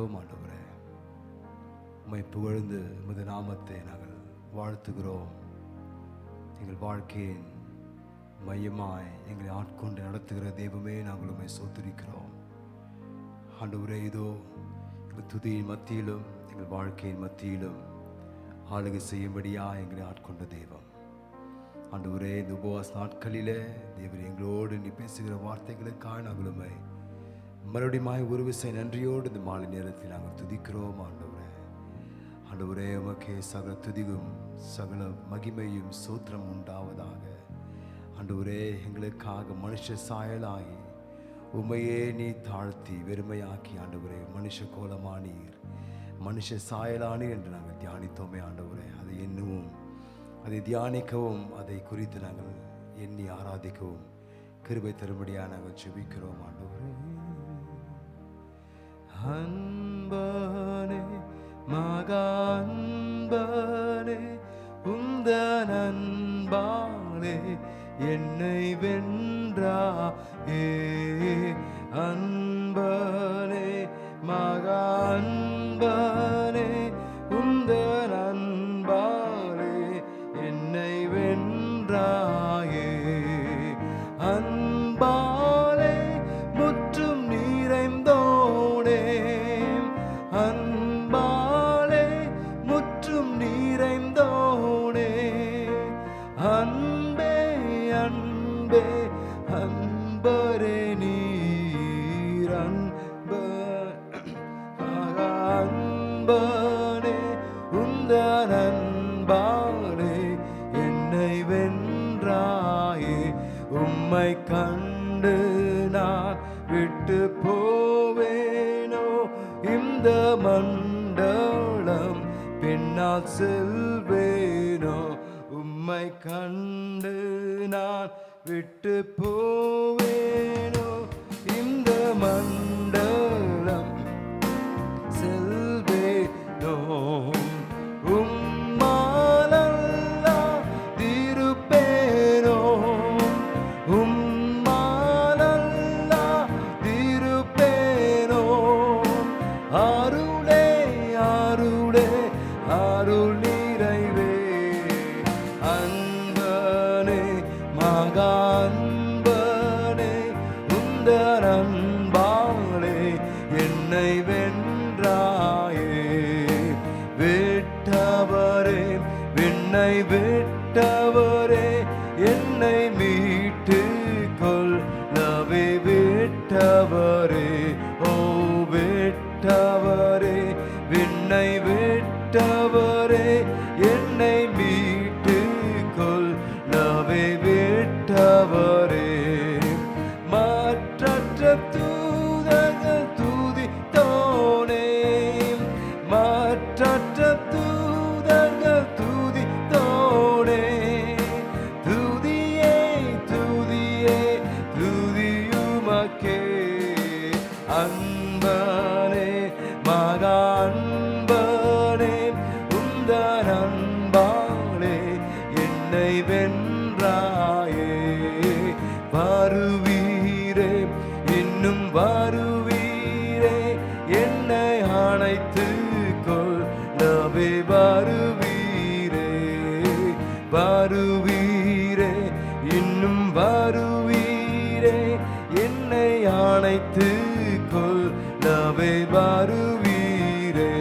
துதிக்கிறோம் ஆண்டவரே. உம்மை புகழ்ந்து உமது நாமத்தை நாங்கள் வாழ்த்துகிறோம். எங்கள் வாழ்க்கையின் மையமாய் எங்களை ஆட்கொண்டு நடத்துகிற தெய்வமே, நாங்கள் உம்மை ஸ்தோத்திரிக்கிறோம் ஆண்டவரே. இதோ எங்கள் துதியின் மத்தியிலும் எங்கள் வாழ்க்கையின் மத்தியிலும் ஆளுகை செய்யும்படியா எங்களை ஆட்கொண்ட தெய்வம் ஆண்டவரே. இந்த உபவாச நாட்களிலே தேவர் எங்களோடு நீ பேசுகிற வார்த்தைகளுக்காக நாங்கள் உம்மை மறுபடியும் ஒரு விசை நன்றியோடு இந்த மாலை நேரத்தில் நாங்கள் துதிக்கிறோம் ஆண்டவரே. ஆண்டவரே, உமக்கே சகல துதியும் சகல மகிமையும் சூத்திரம் உண்டாவதாக. ஆண்டவரே, எங்களுக்காக மனுஷ சாயலாகி உமையே நீ தாழ்த்தி வெறுமையாக்கி ஆண்டவரே மனுஷ கோலமானீர், மனுஷ சாயலானீர் என்று நாங்கள் தியானித்தோமே ஆண்டவரே. அதை எண்ணவும் அதை தியானிக்கவும் அதை குறித்து நாங்கள் எண்ணி ஆராதிக்கவும் கிருபை தரும்படியாக நாங்கள் ஜெபிக்கிறோம் ஆண்டவரே. அன்பனே மகா அன்பனே உந்தன் அன்பாலே என்னை வென்றாயே. அன்பனே மகா அன்பனே உந்தன் அன்பாலே என்னை வென்றாயே. அன்பாலே முற்றும் நிறைந்தோனே, அன்பாலே முற்றும் நிறைந்தோனே. அன்பே அன்பே அன்பரே நீர் அன்பனே உந்தன் அன்பாலே என்னை வென்றாயே. உம்மை கண்டு நான் விட்டு போவேனோ, இந்த மண்டலம் பின்னால் செல்வேனோ. உம்மை கண்டு நான் விட்டு போவேனோ, இந்த மண்டலம் செல்வேனோ. உம்மாலல்லா திருப்பேனோ, உம்மாலல்லா திருப்பேனோ. அருளே அருளே அருள் நிறைவே. அன்பனே மகா அன்பனே உந்தன் அன்பாலே என்னை வென்றாயே. விட்டவரே விண்ணை விட்டவரே என்னை மீட்டு கொள்ளவே விட்டவரே. ஓ விட்டவரே விண்ணை விட்டவரே என்னை மீட்டு கொள்ளவே விட்டவரே. மற்றற்ற தூதர்கள் துதித்தோனே, மற்றற்ற தூதர்கள் துதித்தோனே. துதியே துதியே துதியுமக்கே. அன்பனே மகா அன்பனே உந்தன் அன்பாலே என்னை வென்றாயே. வருவீரே இன்னும் வருவீரே என்னை அணைத்து கொள்ளவே வருவீரே. வருவீரே இன்னும் வருவீரே என்னை அணைத்து கொள்ளவே வருவீரே.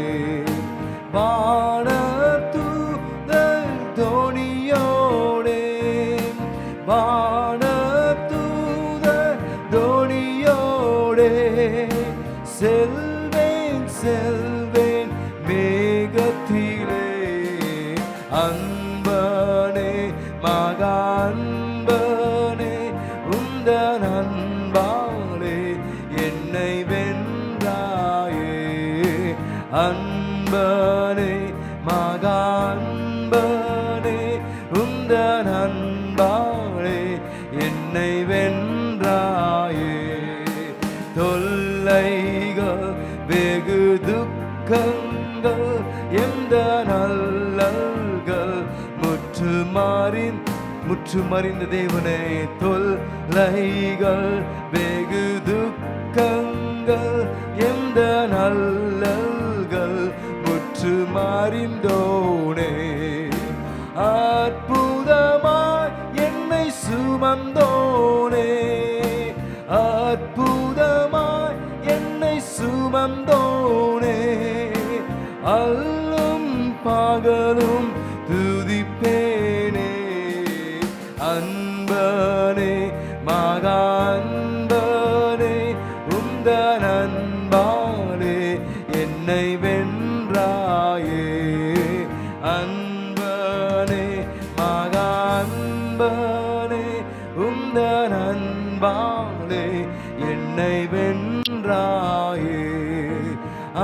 வானதூதர் தோணியோடே, வானதூதர் தோணியோடே செல்வேன் செல்வேன் மேகத்திலே. அன்பனே மகா அன்பனே உந்தன் அன்பாலே என்னை வென்றாயே. அன்பனே மகா அன்பனே உந்தன் அன்பாலே என்னை வென்றாயே. தொல்லைகள் வெகு துக்கங்கள் எந்த நல்லல்கள் முற்றுமறிந்த தேவனே. தொல்லைகள் வெகு துக்கங்கள் எந்த நல்லல்கள் முற்று மாறிந்தோனே. அற்புதமாய் என்னை சுமந்தோனே, அற்புதமாய் என்னை சுமந்தோனே. அல்லும் பகலும் துதிப்பேனே. அன்பனே மகா அன்பனே, உந்தன் அன்பாலே என்னை வென்றாயே. அன்பனே மகா அன்பனே, உந்தன் அன்பாலே என்னை வென்றாயே.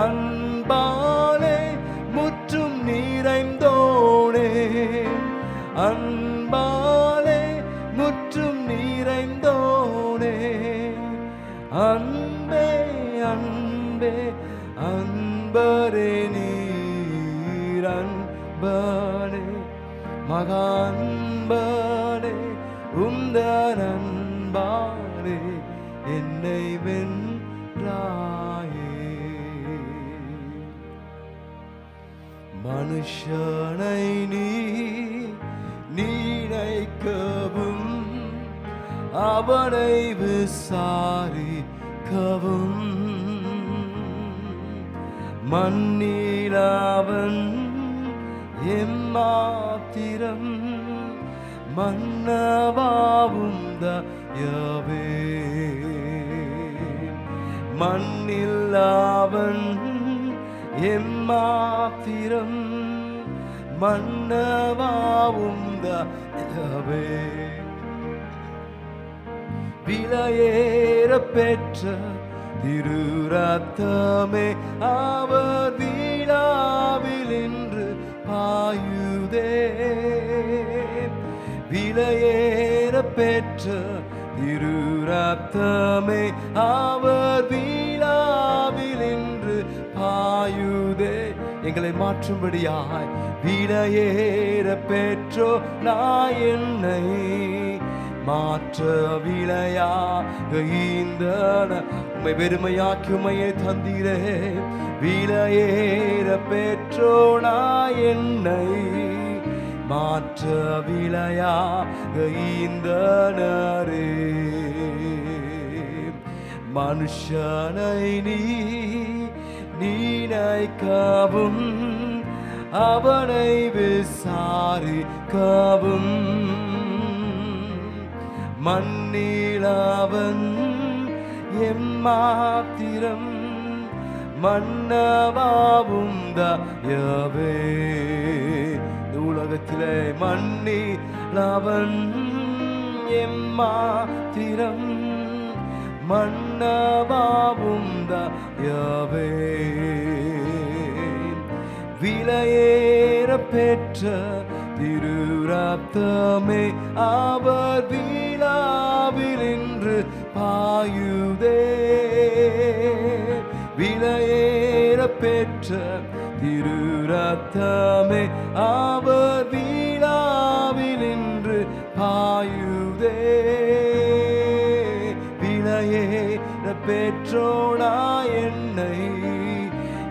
அன்பாலே முற்றும் நிறைந்தோனே, அன்பாலே முற்றும் நிறைந்தோனே. அன்பே அன்பே அன்பரே நீர் அன்பனே மகா அன்பனே, உந்தன் அன்பாலே என்னை வென்றாயே. மனுஷனை நினைக்கவும் அவனை விசாரிக்கவும் மண்ணில் அவன் எம்மாத்திரம் மன்னவாவும் தயவே. மண்ணில் அவன் எம்மாத்திரம் மன்னவாவும் தயவே. விலையேற பெற்ற திரு ரத்தமே அவர் விழாவில் இன்று பாயுதே. விலையேற பெற்ற திரு ரத்தமே அவர் விழாவில் இன்று பாயுதே. எங்களை மாற்றும்படியாய் விலையேற பெற்றோ நான் என்னை மாற்ற விலையாக இந்த உம்மை வெறுமையாக்கி உம்மையை தந்தீரே. விலையேற பெற்றோனா என்னை மாற்ற விலையாக இந்த நரே. மனுஷனை நினைக்கவும் அவனை விசாரிக்கவும் மண்ணில் அவன் எம்மாத்திரம் மன்னவாவும் தயவே. உலகத்திலே மண்ணில் அவன் எம்மாத்திரம் மன்னவாவும் தயவே. விலையேற பெற்ற திரு ரத்தமே அவர் விழாவில் இன்று பாயுதே. விலையேற பெற்ற திரு ரத்தமே அவர் விழாவில் இன்று பாயுதே. விலையேற பெற்றோனா என்னை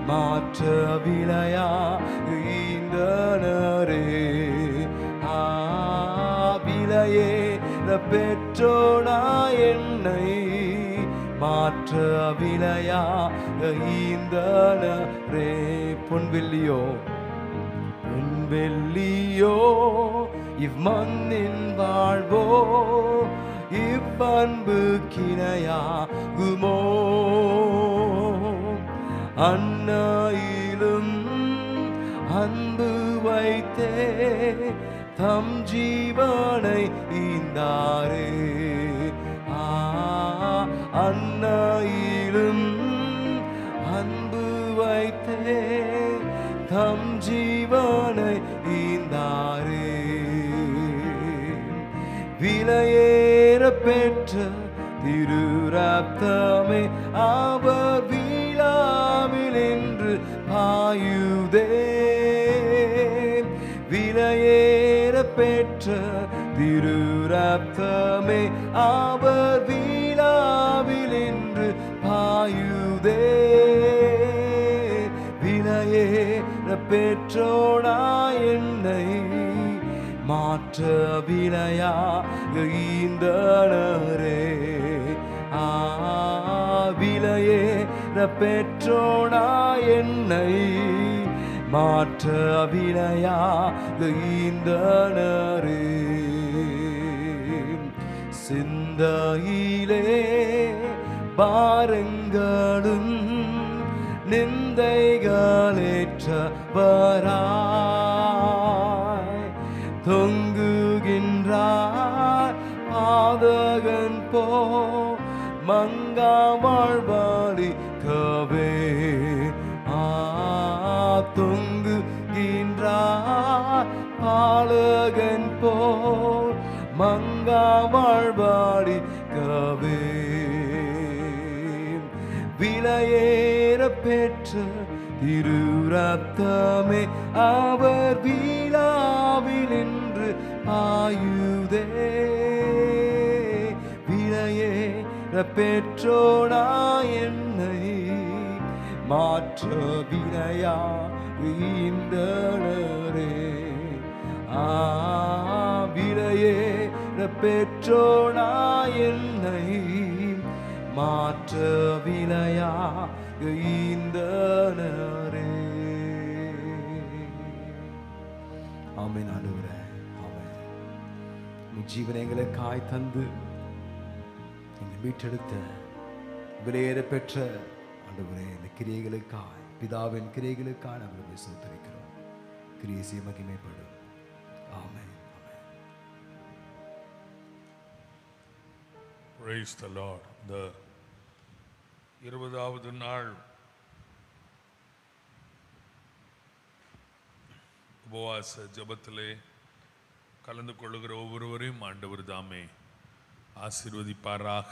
மாற்ற விலையாக இந்த நரே. விலையேற பெற்றோனா என்னை மாற்ற விலையாக இந்த நரே. பொன்வெள்ளியோ பொன்வெள்ளியோ இவ்வண்ணின் வாழ்வோ இவ்வன்பு கிணையாகுமோ. அன்னையிலும் அன்பு வைத்தே தம் ஜீவனை ஈந்தாரே. அன்னையிலும் அன்பு வைத்தே தம் ஜீவனை ஈந்தாரே. விலையேற பெற்ற திரு ரத்தமே அவர் விழாவில் இன்று பாயுதே. விலையேற பெற்ற திரு ரத்தமே அவர் விழாவில் இன்று பாயுதே. விலையேற பெற்றோனா என்னை மாற்ற விலையாக ஈந்தனரே. விலையேற பெற்றோனா என்னை மாற்ற விலையாக ஈந்தனரே. சிந்தையிலே பாரங்களும் நிந்தைகளேற்றவராய் தொங்குகின்றார் பாதகன் போ மங்கா வாழ்வாளிக்கவே. தொங்குகின்றார் பாலகன் போ மங்கா வாழ்வாளிக்கவே. விலையேற பெற்ற திரு ரத்தமே அவர் வீழாவில் நின்று பாயுதே. விலையேற பெற்றோனா என்னை மாற்ற விலையா ஈந்தனரே. விலையேற பெற்றோனா என்னை மாற்ற விலையா ஈந்தனரே. ஆமென் ஆண்டவரே, ஆமென். உம் ஜீவனை எங்களுக்காய் தந்து எங்களை மீட்டெடுத்த விலையேற பெற்ற ஆண்டவரே, இந்த கிரியைகளுக்காய் பிதாவின் கிரியைகளுக்காய் நாங்கள் சோதரிக்கிறோம். கிரியை மகிமைப்படும். ஆமென். Praise the Lord. The 20வது நாள் உபவாச ஜெபத்திலே கலந்து கொள்ளுகிற ஒவ்வொருவரையும் ஆண்டவர் தாமே ஆசீர்வதிப்பாராக.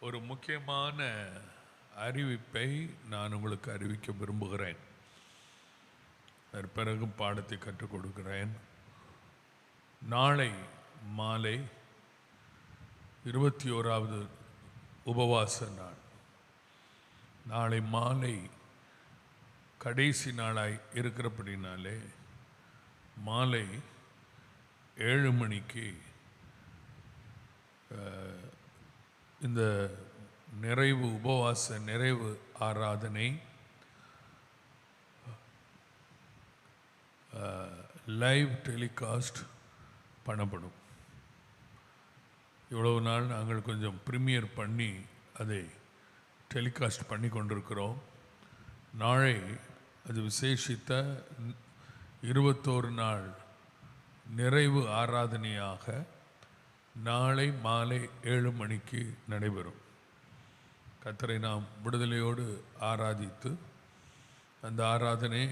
ஒரு முக்கியமான அறிவிப்பை நான் உங்களுக்கு அறிவிக்க விரும்புகிறேன். அதற்கு பிறகு பாடத்தை கற்றுக் கொடுக்கிறேன். நாளை மாலை 21வது உபவாச நாள். நாளை மாலை கடைசி நாளாய் இருக்கிறபடினாலே மாலை 7 மணிக்கு இந்த நிறைவு உபவாச நிறைவு ஆராதனை லைவ் டெலிகாஸ்ட் பண்ணப்படும். இவ்வளவு நாள் நாங்கள் கொஞ்சம் ப்ரீமியர் பண்ணி அதை டெலிகாஸ்ட் பண்ணி கொண்டிருக்கிறோம். நாளை அது விசேஷித்த 21 நாள் நிறைவு ஆராதனையாக நாளை மாலை 7 மணிக்கு நடைபெறும். கர்த்தரை நாம் விடுதலையோடு ஆராதித்து அந்த ஆராதனை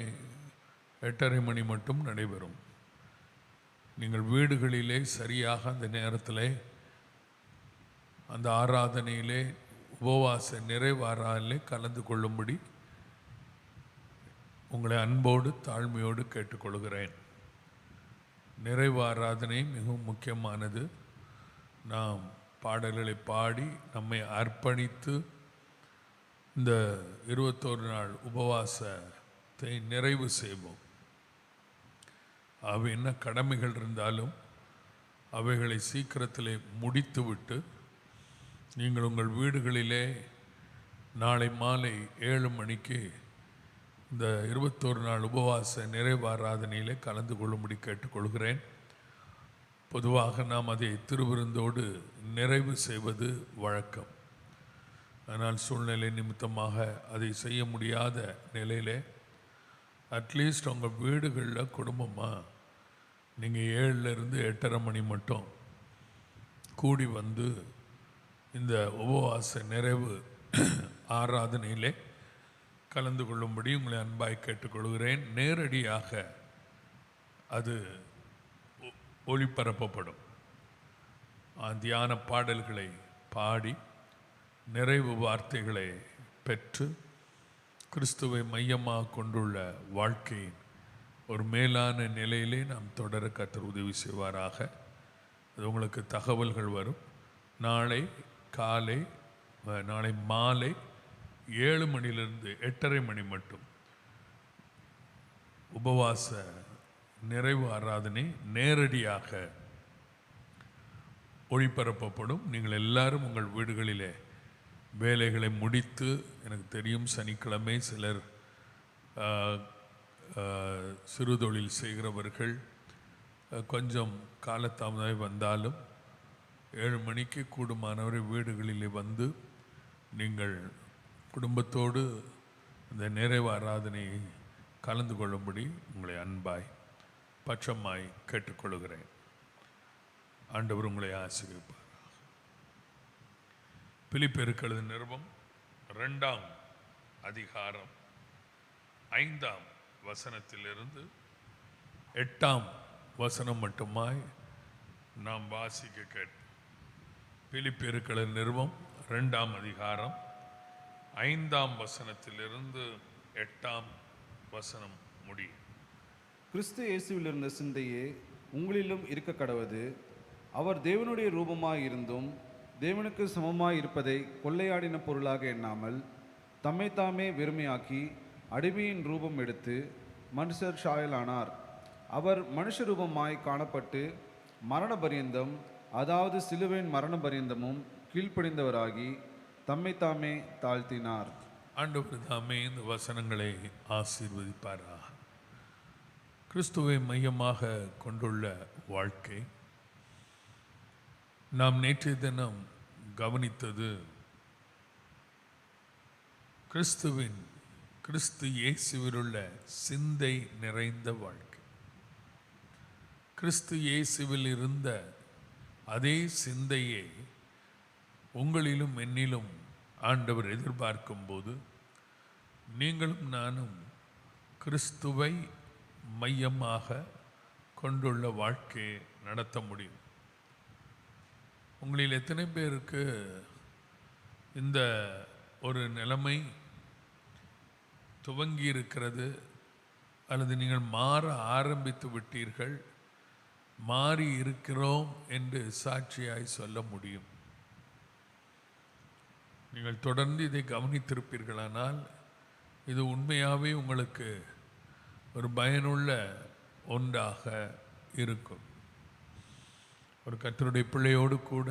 8:30 மணி மட்டும் நடைபெறும். நீங்கள் வீடுகளிலே சரியாக அந்த நேரத்தில் அந்த ஆராதனையிலே உபவாச நிறைவு ஆராதனையிலே கலந்து கொள்ளும்படி உங்களை அன்போடு தாழ்மையோடு கேட்டுக்கொள்கிறேன். நிறைவு ஆராதனை மிகவும் முக்கியமானது. நாம் பாடல்களை பாடி நம்மை அர்ப்பணித்து இந்த 21 நாள் உபவாசத்தை நிறைவு செய்வோம். அவை என்ன கடமைகள் இருந்தாலும் அவைகளை சீக்கிரத்திலே முடித்துவிட்டு நீங்கள் உங்கள் வீடுகளிலே நாளை மாலை 7 மணிக்கு இந்த 21 நாள் உபவாச நிறைவு ஆராதனையிலே கலந்து கொள்ளும்படி கேட்டுக்கொள்கிறேன். பொதுவாக நாம் அதை திருவிருந்தோடு நிறைவு செய்வது வழக்கம். ஆனால் சூழ்நிலை நிமித்தமாக அதை செய்ய முடியாத நிலையில் அட்லீஸ்ட் உங்கள் வீடுகளில் குடும்பமாக நீங்கள் 7லேருந்து 8:30 மணி மட்டும் கூடி வந்து இந்த உபவாச நிறைவு ஆராதனையிலே கலந்து கொள்ளும்படி உங்களை அன்பாய் கேட்டுக்கொள்கிறேன். நேரடியாக அது ஒளிபரப்பப்படும். தியான பாடல்களை பாடி நிறைவு வார்த்தைகளை பெற்று கிறிஸ்துவை மையமாக கொண்டுள்ள வாழ்க்கையின் ஒரு மேலான நிலையிலே நாம் தொடர கர்த்தர் உதவி செய்வாராக. அது உங்களுக்கு தகவல்கள் வரும். நாளை மாலை 7 மணியிலிருந்து 8:30 மணி மட்டும் உபவாச நிறைவு ஆராதனை நேரடியாக ஒளிபரப்பப்படும். நீங்கள் எல்லாரும் உங்கள் வீடுகளிலே வேலைகளை முடித்து, எனக்கு தெரியும் சனிக்கிழமை சிலர் சிறு தொழில் செய்கிறவர்கள் கொஞ்சம் காலதாமதமாக வந்தாலும் 7 மணிக்கு கூடுமானவரை வீடுகளிலே வந்து நீங்கள் குடும்பத்தோடு இந்த நிறைவு ஆராதனையை கலந்து கொள்ளும்படி உங்களை அன்பாய் பட்சமாய் கேட்டுக்கொள்கிறேன். ஆண்டவர் உங்களை ஆசீர்வதிப்பார். பிலிப்பியருக்கு எழுதின நிருபம் 2ஆம் அதிகாரம் 5ஆம் வசனத்திலிருந்து 8ஆம் வசனம் மட்டுமாய் நாம் வாசிக்க கேட்போம். பிலிப்பியருக்கு எழுதின நிருபம் 2ஆம் அதிகாரம் 5ஆம் வசனத்திலிருந்து 8ஆம் வசனம் முடியும். கிறிஸ்து இயேசுவில் இருந்த சிந்தையே உங்களிலும் இருக்க கடவது. அவர் தேவனுடைய ரூபமாய் இருந்தும் தேவனுக்கு சமமாய் இருப்பதை கொள்ளையாடின பொருளாக எண்ணாமல் தம்மைத்தாமே வெறுமையாக்கி அடிமையின் ரூபம் எடுத்து மனுஷர் சாயலானார். அவர் மனுஷ ரூபமாய் காணப்பட்டு மரண பரியந்தம், அதாவது சிலுவையின் மரண பரியந்தமும் கீழ்ப்படிந்தவராகி தம்மைத்தாமே தாழ்த்தினார். ஆண்டவர் தாமே இந்த வசனங்களை ஆசீர்வதிப்பாரா. கிறிஸ்துவை மையமாக கொண்டுள்ள வாழ்க்கை. நாம் நேற்றைய தினம் கவனித்தது கிறிஸ்து இயேசுவிலுள்ள சிந்தை நிறைந்த வாழ்க்கை. கிறிஸ்து இயேசுவில் இருந்த அதே சிந்தையை உங்களிலும் என்னிலும் ஆண்டவர் எதிர்பார்க்கும் போது நீங்களும் நானும் கிறிஸ்துவை மையமாக கொண்டுள்ள வாழ்க்கையை நடத்த முடியும். உங்களில் எத்தனை பேருக்கு இந்த ஒரு நிலைமை துவங்கி இருக்கிறது, அல்லது நீங்கள் மாற ஆரம்பித்து விட்டீர்கள், மாறி இருக்கிறோம் என்று சாட்சியாய் சொல்ல முடியும்? நீங்கள் தொடர்ந்து இதை கவனித்திருப்பீர்களானால் இது உண்மையாகவே உங்களுக்கு ஒரு பயனுள்ள ஒன்றாக இருக்கும். ஒரு கர்த்தருடைய பிள்ளையோடு கூட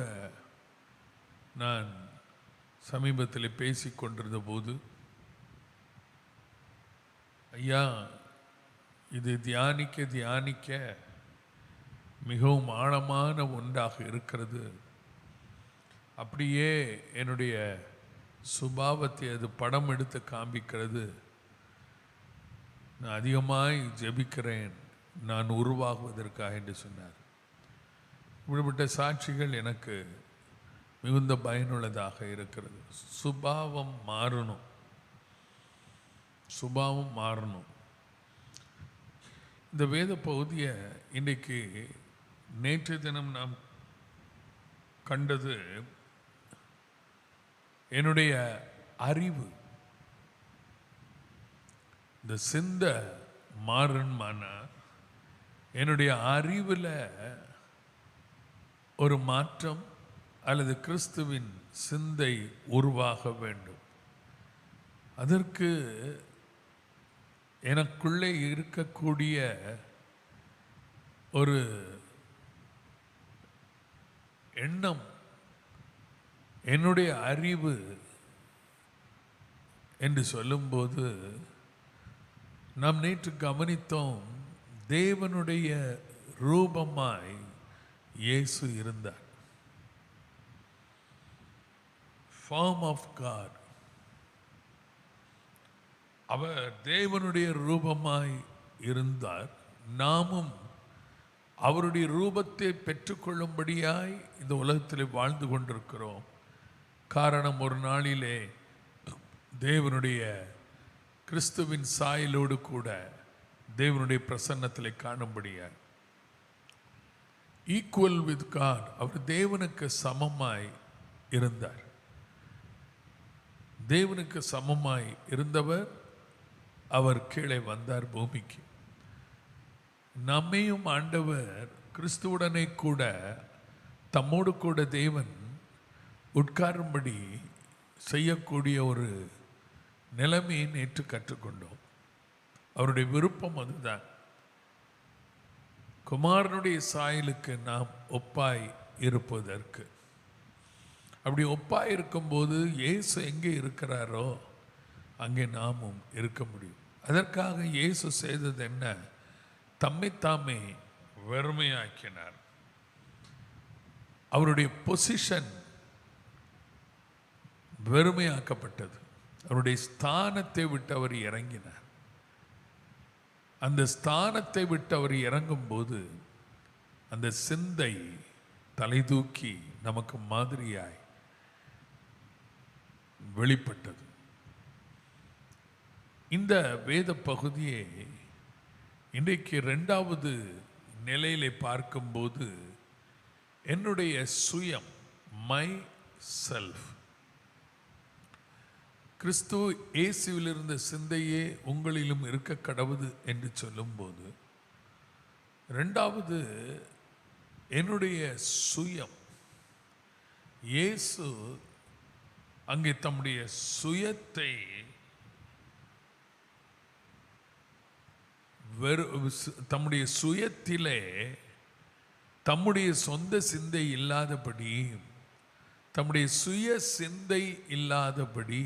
நான் சமீபத்தில் பேசி கொண்டிருந்த போது, ஐயா, இது தியானிக்க மிகவும் ஆழமான ஒன்றாக இருக்கிறது. அப்படியே என்னுடைய சுபாவத்தை அது படம் எடுத்து காண்பிக்கிறது. நான் அதிகமாய் ஜெபிக்கிறேன் நான் உருவாகுவதற்காக என்று சொன்னார். இப்படிப்பட்ட சாட்சிகள் எனக்கு மிகுந்த பயனுள்ளதாக இருக்கிறது. சுபாவம் மாறணும். இந்த வேத பகுதியை இன்றைக்கு நேற்று தினம் நாம் கண்டது என்னுடைய அறிவு. இந்த சிந்தை மாறணுமானா என்னுடைய அறிவில் ஒரு மாற்றம் அல்லது கிறிஸ்துவின் சிந்தை உருவாக வேண்டும். அதற்கு எனக்குள்ளே இருக்கக்கூடிய ஒரு எண்ணம், என்னுடைய அறிவு என்று சொல்லும்போது நாம் நேற்று கவனித்தோம், தேவனுடைய ரூபமாய் இயேசு இருந்தார். Form of God. அவர் தேவனுடைய ரூபமாய் இருந்தார். நாமும் அவருடைய ரூபத்தை பெற்றுக்கொள்ளும்படியாய் இந்த உலகத்தில் வாழ்ந்து கொண்டிருக்கிறோம். காரணம், ஒரு நாளிலே தேவனுடைய கிறிஸ்துவின் சாயலோடு கூட தேவனுடைய பிரசன்னத்தில் காணும்படியாய், ஈக்குவல் வித் காட், அவர் தேவனுக்கு சமமாய் இருந்தார். தேவனுக்கு சமமாய் இருந்தவர் அவர் கீழே வந்தார் பூமிக்கு. நம்மையும் ஆண்டவர் கிறிஸ்துவுடனே கூட தம்மோடு கூட தேவன் உட்காரும்படி செய்யக்கூடிய ஒரு நிலைமையை நேற்று கற்றுக்கொண்டோம். அவருடைய விருப்பம் அதுதான். குமாரனுடைய சாயலுக்கு நாம் ஒப்பாய் இருப்பதற்கு. அப்படி ஒப்பாய் இருக்கும்போது இயேசு எங்கே இருக்கிறாரோ அங்கே நாமும் இருக்க முடியும். அதற்காக இயேசு செய்தது என்ன? தம்மைத்தாமே வெறுமையாக்கினார். அவருடைய பொசிஷன் வெறுமையாக்கப்பட்டது. அவருடைய ஸ்தானத்தை விட்டு அவர் இறங்கினார். அந்த ஸ்தானத்தை விட்டு அவர் இறங்கும்போது அந்த சிந்தை தலை தூக்கி நமக்கு மாதிரியாய் வெளிப்பட்டது. இந்த வேத பகுதியை இன்றைக்கு 2வது நிலையிலே பார்க்கும்போது என்னுடைய சுயம், மை செல்ஃப், கிறிஸ்து இயேசுவில் இருந்த சிந்தையே உங்களிலும் இருக்க கடவுது என்று சொல்லும்போது, 2வது என்னுடைய சுயம், இயேசு அங்கே தம்முடைய சுயத்தை தம்முடைய சுயத்திலே தம்முடைய சொந்த சிந்தை இல்லாதபடி, தம்முடைய சுய சிந்தை இல்லாதபடி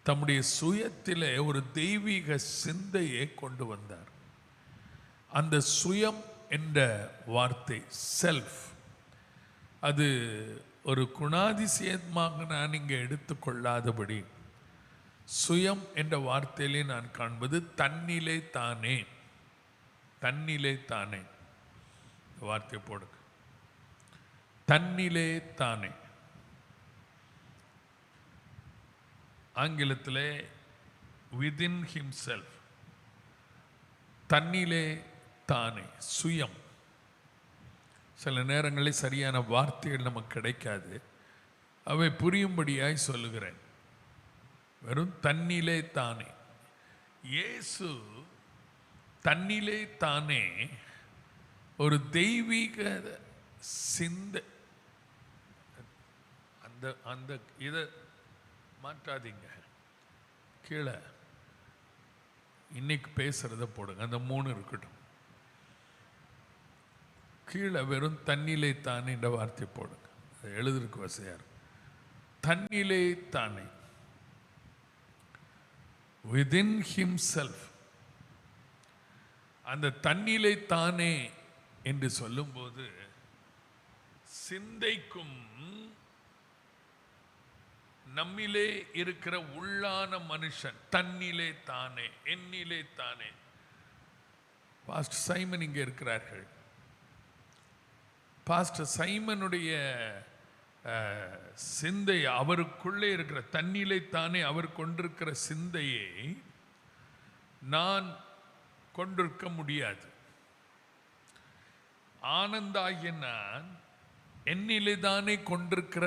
தம்முடைய சுயத்திலே ஒரு தெய்வீக சிந்தையை கொண்டு வந்தார். அந்த சுயம் என்ற வார்த்தை செல்ஃப், அது ஒரு குணாதிசயமாக நான் இங்கே எடுத்துக்கொள்ளாதபடி, சுயம் என்ற வார்த்தையிலே நான் காண்பது தன்னிலே தானே. தன்னிலே தானே வார்த்தை போடுங்க. தன்னிலே தானே. ஆங்கிலத்தில் within himself, தன்னிலே தானே, சுயம். சில நேரங்களில் சரியான வார்த்தைகள் நமக்கு கிடைக்காது, அவை புரியும்படியாய் சொல்லுகிறேன். வெறும் தன்னிலே தானே. இயேசு தன்னிலே தானே ஒரு தெய்வீக சிந்தை. அந்த அந்த இதை மாற்றாதீங்க, கீழே இன்னைக்கு பேசுறத போடுங்க, அந்த 3 இருக்கட்டும். கீழே வெறும் தன்னிலே தானே என்ற வார்த்தை போடுங்க, அதை எழுதுறதுக்கு வசதியார். தன்னிலே தானே, within himself. அந்த தன்னிலே தானே என்று சொல்லும்போது சிந்தைக்கும் நம்மிலே இருக்கிற உள்ளான மனுஷன் தன்னிலே தானே, என்னிலே தானே. பாஸ்டர் சைமன் இங்கே இருக்கிறார்கள். பாஸ்டர் சைமனுடைய சிந்தை, அவருக்குள்ளே இருக்கிற தன்னிலே தானே அவர் கொண்டிருக்கிற சிந்தையை நான் கொண்டிருக்க முடியாது. ஆனந்தாகிய நான் என்னிலே தானே கொண்டிருக்கிற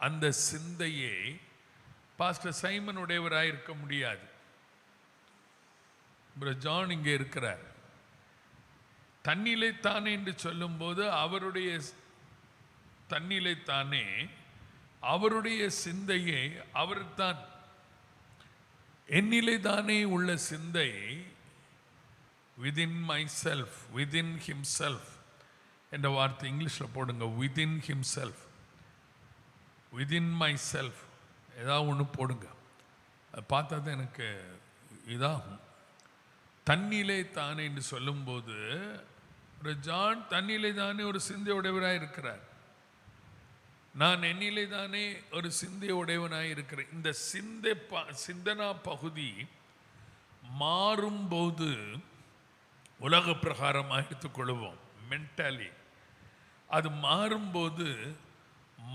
அந்த சிந்தையை பாஸ்டர் சைமன் உடையவராக இருக்க முடியாது. ஜான் இங்கே இருக்கிறார். தன்னிலை தானே என்று சொல்லும்போது அவருடைய தன்னிலை தானே, அவருடைய சிந்தையை அவர்தான். என்னிலே தானே உள்ள சிந்தை within myself, within himself என்ற வார்த்தை இங்கிலீஷில் போடுங்க. within himself, within myself, ஏதாவது ஒன்று போடுங்க. அது பார்த்தா தான் எனக்கு இதாகும். தன்னிலே தானே என்று சொல்லும்போது ஒரு ஜான் தன்னிலே தானே ஒரு சிந்தையுடையவராக இருக்கிறார். நான் என்னிலே தானே ஒரு சிந்தையுடையவனாக இருக்கிறேன். இந்த சிந்தனா பகுதி மாறும்போது உலக பிரகாரமாக எடுத்துக்கொள்வோம், மென்டலி. அது மாறும்போது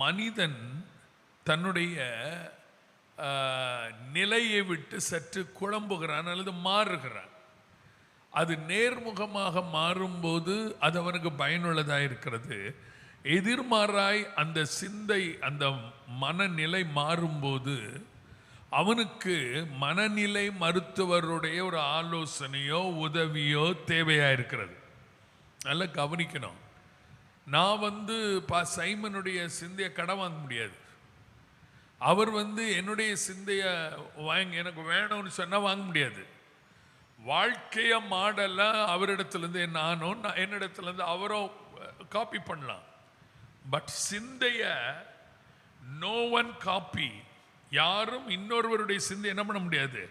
மனிதன் தன்னுடைய நிலையை விட்டு சற்று குழம்புகிறான் அல்லது மாறுகிறான். அது நேர்முகமாக மாறும்போது அது அவனுக்கு பயனுள்ளதாக இருக்கிறது. எதிர்மாறாய் அந்த சிந்தை, அந்த மனநிலை மாறும்போது அவனுக்கு மனநிலை மருத்துவருடைய ஒரு ஆலோசனையோ உதவியோ தேவையாக இருக்கிறது. நல்லா கவனிக்கணும். நான் சைமனுடைய சிந்தையை கடன் வாங்க முடியாது. அவர் என்னுடைய சிந்தைய எனக்கு வேணும்னு சொன்னா வாங்க முடியாது. வாழ்க்கைய மாடெல்லாம் அவரிடத்திலிருந்து நானோ என்னிடத்திலிருந்து அவரோ காப்பி பண்ணலாம். பட் சிந்தைய நோ ஒன் காப்பி. யாரும் இன்னொருவருடைய சிந்தை என்ன பண்ண முடியாது,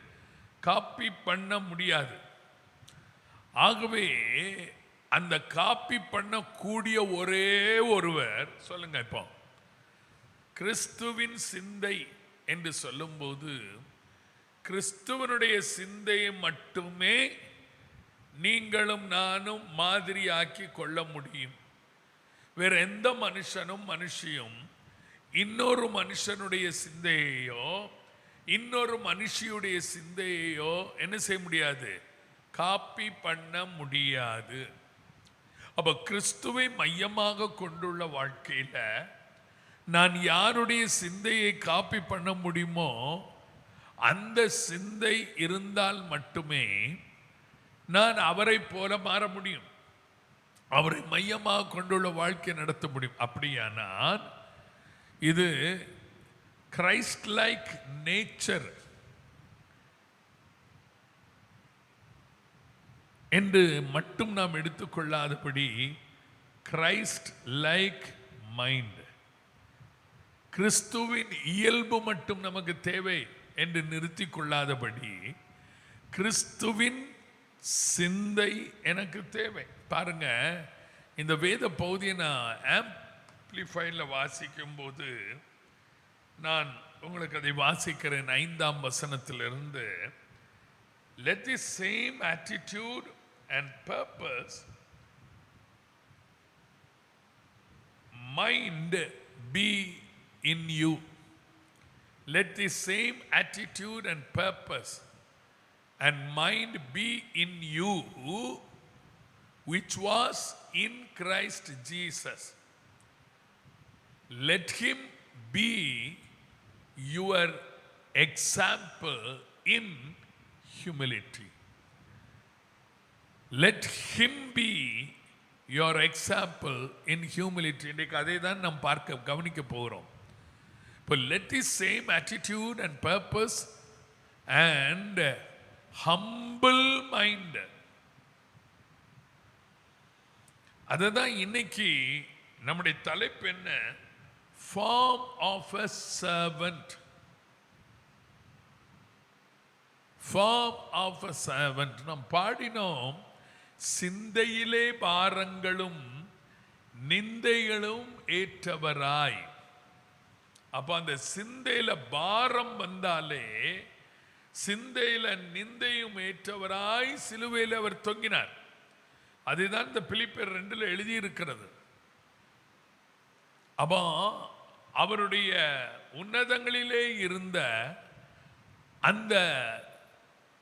காப்பி பண்ண முடியாது. ஆகவே அந்த காப்பி பண்ணக்கூடிய ஒரே ஒருவர் சொல்லுங்க. இப்போ கிறிஸ்துவின் சிந்தை என்று சொல்லும்போது கிறிஸ்துவனுடைய சிந்தையை மட்டுமே நீங்களும் நானும் மாதிரியாக்கி கொள்ள முடியும். வேற எந்த மனுஷனும் மனுஷியும் இன்னொரு மனுஷனுடைய சிந்தையோ இன்னொரு மனுஷியுடைய சிந்தையோ என்ன செய்ய முடியாது, காப்பி பண்ண முடியாது. அப்ப கிறிஸ்துவை மையமாக கொண்டுள்ள வாழ்க்கையில நான் யாருடைய சிந்தையை காப்பி பண்ண முடியுமோ அந்த சிந்தை இருந்தால் மட்டுமே நான் அவரை போல மாற முடியும், அவரை மையமாக கொண்டுள்ள வாழ்க்கை நடத்த முடியும். அப்படியானால் இது கிரைஸ்ட் லைக் நேச்சர் என்று மட்டும் நாம் எடுத்துக்கொள்ளாதபடி கிரைஸ்ட் லைக் மைண்ட், கிறிஸ்துவின் இயல்பு மட்டும் நமக்கு தேவை என்று நிறுத்தி கொள்ளாதபடி கிறிஸ்துவின் சிந்தை எனக்கு தேவை. பாருங்க, இந்த வேத பகுதியை நான் ஆம்பிளிஃபைல வாசிக்கும் போது நான் உங்களுக்கு அதை வாசிக்கிறேன். 5ஆம் வசனத்திலிருந்து, let the same attitude and purpose mind be in you. Let the same attitude and purpose and mind be in you which was in Christ Jesus. Let him be your example in humility. Let him be your example in humility. இன்றைக்கு அதை தான் நாம் கவனிக்க போகிறோம். இப்போ let the same attitude and purpose and humble mind, அதுதான் இன்னைக்கு நம்முடைய தலைப்பு என்ன, form of a servant. Form of a servant. நாம் பாடினோம், சிந்தையிலே பாரங்களும் நிந்தைகளும் ஏற்றவராய். அப்ப அந்த சிந்தையில பாரம் வந்தாலே சிந்தையில நிந்தையும் ஏற்றவராய் சிலுவையில் அவர் தொங்கினார். அதுதான் இந்த பிலிப்பியர் 2 எழுதியிருக்கிறது. அப்போ அவருடைய உன்னதங்களிலே இருந்த அந்த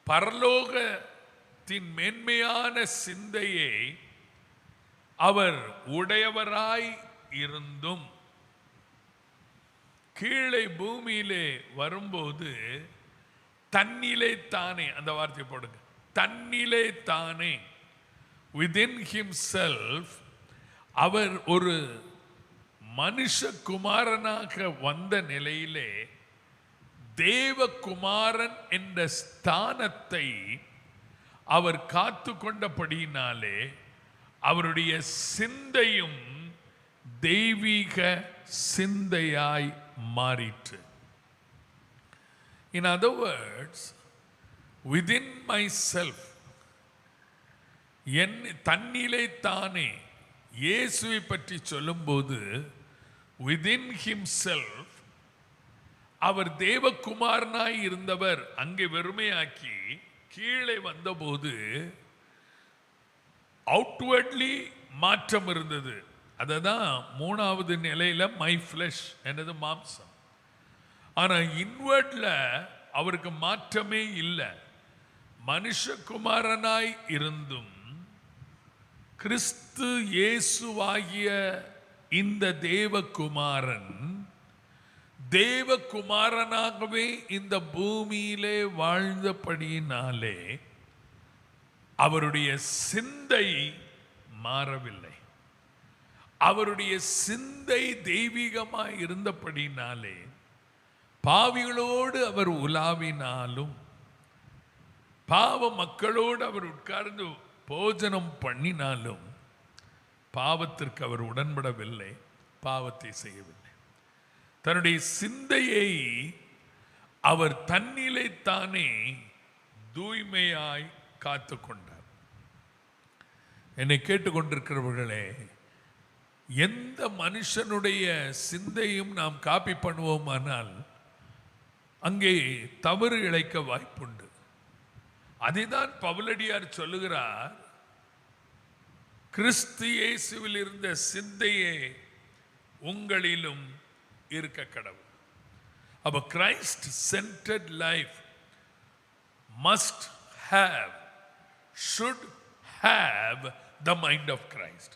பரலோகத்தின் மேன்மையான சிந்தையை அவர் உடையவராய் இருந்தும் கீழே பூமியிலே வரும்போது தன்னிலே தானே, அந்த வார்த்தை போடுங்க, தன்னிலே தானே, within himself, அவர் ஒரு மனுஷகுமாரனாக வந்த நிலையிலே தேவகுமாரன் என்ற ஸ்தானத்தை அவர் காத்து கொண்டபடியினாலே அவருடைய சிந்தையும் தெய்வீக சிந்தையாய் மாறிற்று. In other words, within myself, என் தன்னிலே தானே இயேசுவை பற்றி சொல்லும்போது within himself, அவர் தேவகுமாரனாய் இருந்தவர் அங்கே வெறுமையாக்கி கீழே வந்தபோது அவுட்வர்ட்லி மாற்றம் இருந்தது. அதுதான் 3வது நிலையில மை ஃப்ளஷ், எனது மாம்சம். ஆனா இன்வர்ட்ல அவருக்கு மாற்றமே இல்லை. மனுஷகுமாரனாய் இருந்தும் கிறிஸ்து இயேசுவாகிய இந்த தேவகுமாரன் தேவகுமாரனாகவே இந்த பூமியிலே வாழ்ந்தபடியினாலே அவருடைய சிந்தை மாறவில்லை. அவருடைய சிந்தை தெய்வீகமாய் இருந்தபடினாலே பாவிகளோடு அவர் உலாவினாலும், பாவ மக்களோடு அவர் உட்கார்ந்து போஜனம் பண்ணினாலும் பாவத்திற்கு அவர் உடன்படவில்லை, பாவத்தை செய்யவில்லை. தன்னுடைய சிந்தையை அவர் தன்னிலே தானே தூய்மையாய் காத்து கொண்டார். என்னை கேட்டுக்கொண்டிருக்கிறவர்களே, எந்த மனுஷனுடைய சிந்தையும் நாம் காப்பி பண்ணுவோமானால் அங்கே தவறு இழைக்க வாய்ப்புண்டு. அதைதான் பவுலடியார் சொல்லுகிறார், கிறிஸ்து இயேசுவில் இருந்த சிந்தையே உங்களிலும் இருக்க கடவுள். அப்ப Christ centred life must have, should have the mind of Christ.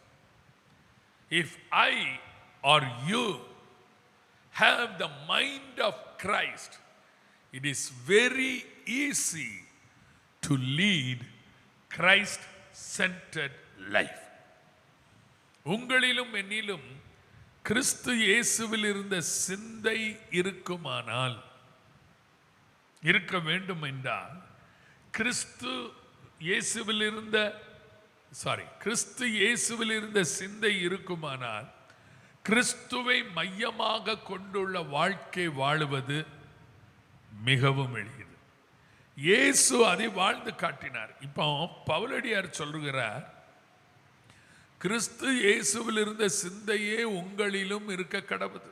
If I or you have the mind of Christ, it is very easy to lead Christ-centered life. உங்களிலும் என்னிலும் கிறிஸ்து இயேசுவில் இருந்த சிந்தை இருக்குமானால், இருக்க வேண்டும் என்றால், கிறிஸ்து இயேசுவில் இருந்த சிந்தை இருக்குமானால் கிறிஸ்துவை மையமாக கொண்டுள்ள வாழ்க்கை வாழுவது மிகவும் எளிது. இயேசு அதை வாழ்ந்து காட்டினார். இப்போ பவுலடியார் சொல்லுகிறார், கிறிஸ்து இயேசுவில் இருந்த சிந்தையே உங்களிலும் இருக்க கடவுது.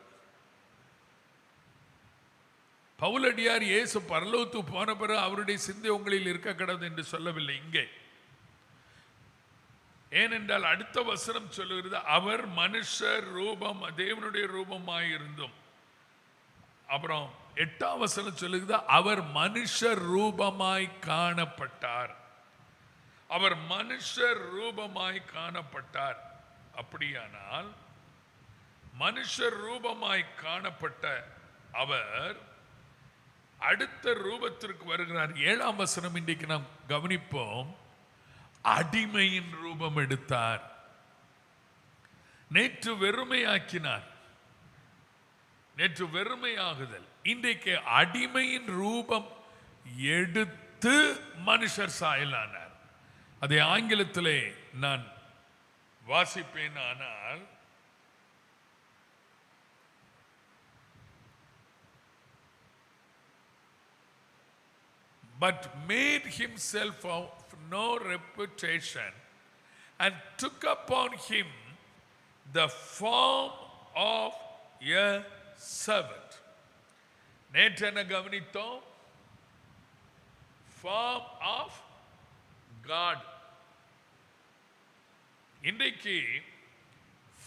பவுலடியார் இயேசு பரலோகத்துக்கு போன பிறகு அவருடைய சிந்தை உங்களில் இருக்க கடவுது என்று சொல்லவில்லை இங்கே. ஏனென்றால் அடுத்த வசனம் சொல்லுகிறது, அவர் மனுஷர் ரூபம், தேவனுடைய ரூபமாயிருந்தும். அப்புறம் 8ஆம் வசனம் சொல்லுகிறது, அவர் மனுஷர் ரூபமாய் காணப்பட்டார். அவர் மனுஷர் ரூபமாய் காணப்பட்டார். அப்படியானால் மனுஷர் ரூபமாய் காணப்பட்ட அவர் அடுத்த ரூபத்திற்கு வருகிறார். 7ஆம் வசனம் இன்றைக்கு நாம் கவனிப்போம். அடிமையின் ரூபம் எடுத்தார். நேற்று வெறுமையாக்கினார். நேற்று வெறுமையாகுதல், இன்றைக்கு அடிமையின் ரூபம் எடுத்து மனுஷர் சாயலானார். அதை ஆங்கிலத்திலே நான் வாசிப்பேன். ஆனால் but made himself of no reputation and took upon him the form of a servant. நேற்று என்ன கவனித்தோம்? Form of God. இன்றைக்கு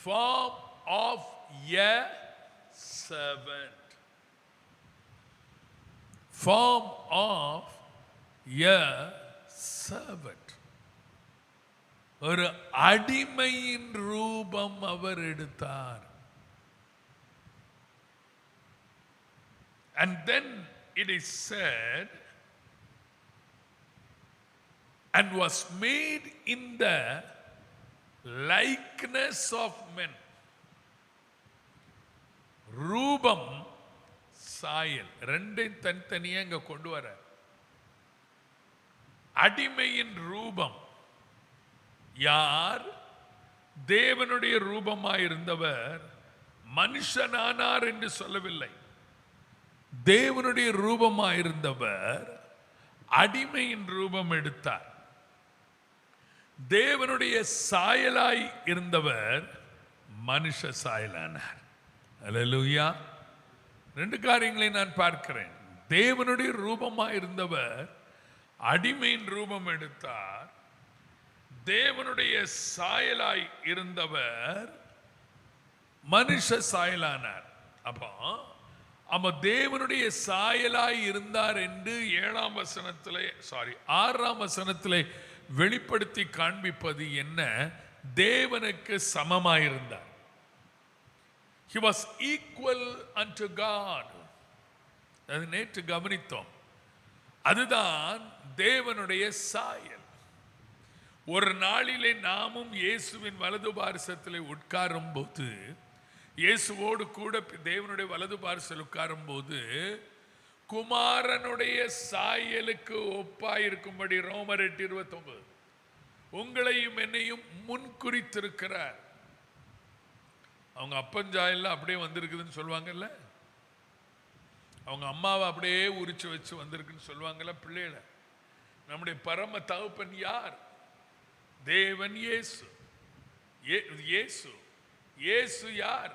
form of a servant. Form of a servant. ஒரு அடிமையின் ரூபம் அவர் எடுத்தார். And then it is said, and was made in the likeness of men. ரூபம், சாயல் ரெண்டையும் தனித்தனியா இங்க கொண்டு வர. அடிமையின் ரூபம் யார்? தேவனுடைய ரூபமாயிருந்தவர் மனுஷனானார் என்று சொல்லவில்லை. தேவனுடைய ரூபமாயிருந்தவர் அடிமையின் ரூபம் எடுத்தார். தேவனுடைய சாயலாய் இருந்தவர் மனுஷ சாயலானார். அல்லேலூயா. ரெண்டு காரியங்களை நான் பார்க்கிறேன். தேவனுடைய ரூபமாய் இருந்தவர் அடிமையின் ரூபம் எடுத்தார். தேவனுடைய சாயலாய் இருந்தவர் மனுஷ சாயலானார். அப்போ தேவனுடைய சாயலாய் இருந்தார் என்று 6ஆம் வசனத்திலே வெளிப்படுத்தி காண்பிப்பது என்ன? தேவனுக்கு சமமாயிருந்தார். He was equal unto God. அது நேற்று கவனித்தோம். அதுதான் தேவனுடைய சாயல். ஒரு நாளிலே நாமும் இயேசுவின் வலது பாரிசத்திலே உட்காரும் போது இயேசுவோடு கூட தேவனுடைய வலது பார்சல் உட்காரும் போது குமாரனுடைய சாயலுக்கு ஒப்பாயிருக்கும்படி ரோமர் 8:29 உங்களையும் என்னையும் முன்குறித்திருக்கிறார். அவங்க அப்பஞ்சாயல்ல அப்படியே வந்திருக்குதுன்னு சொல்லுவாங்கல்ல, அவங்க அம்மாவை அப்படியே உரிச்சு வச்சு வந்திருக்குன்னு சொல்லுவாங்கல்ல பிள்ளைகளை. நம்முடைய பரம தகப்பன் யார்? தேவன் இயேசு. இயேசு இயேசு யார்?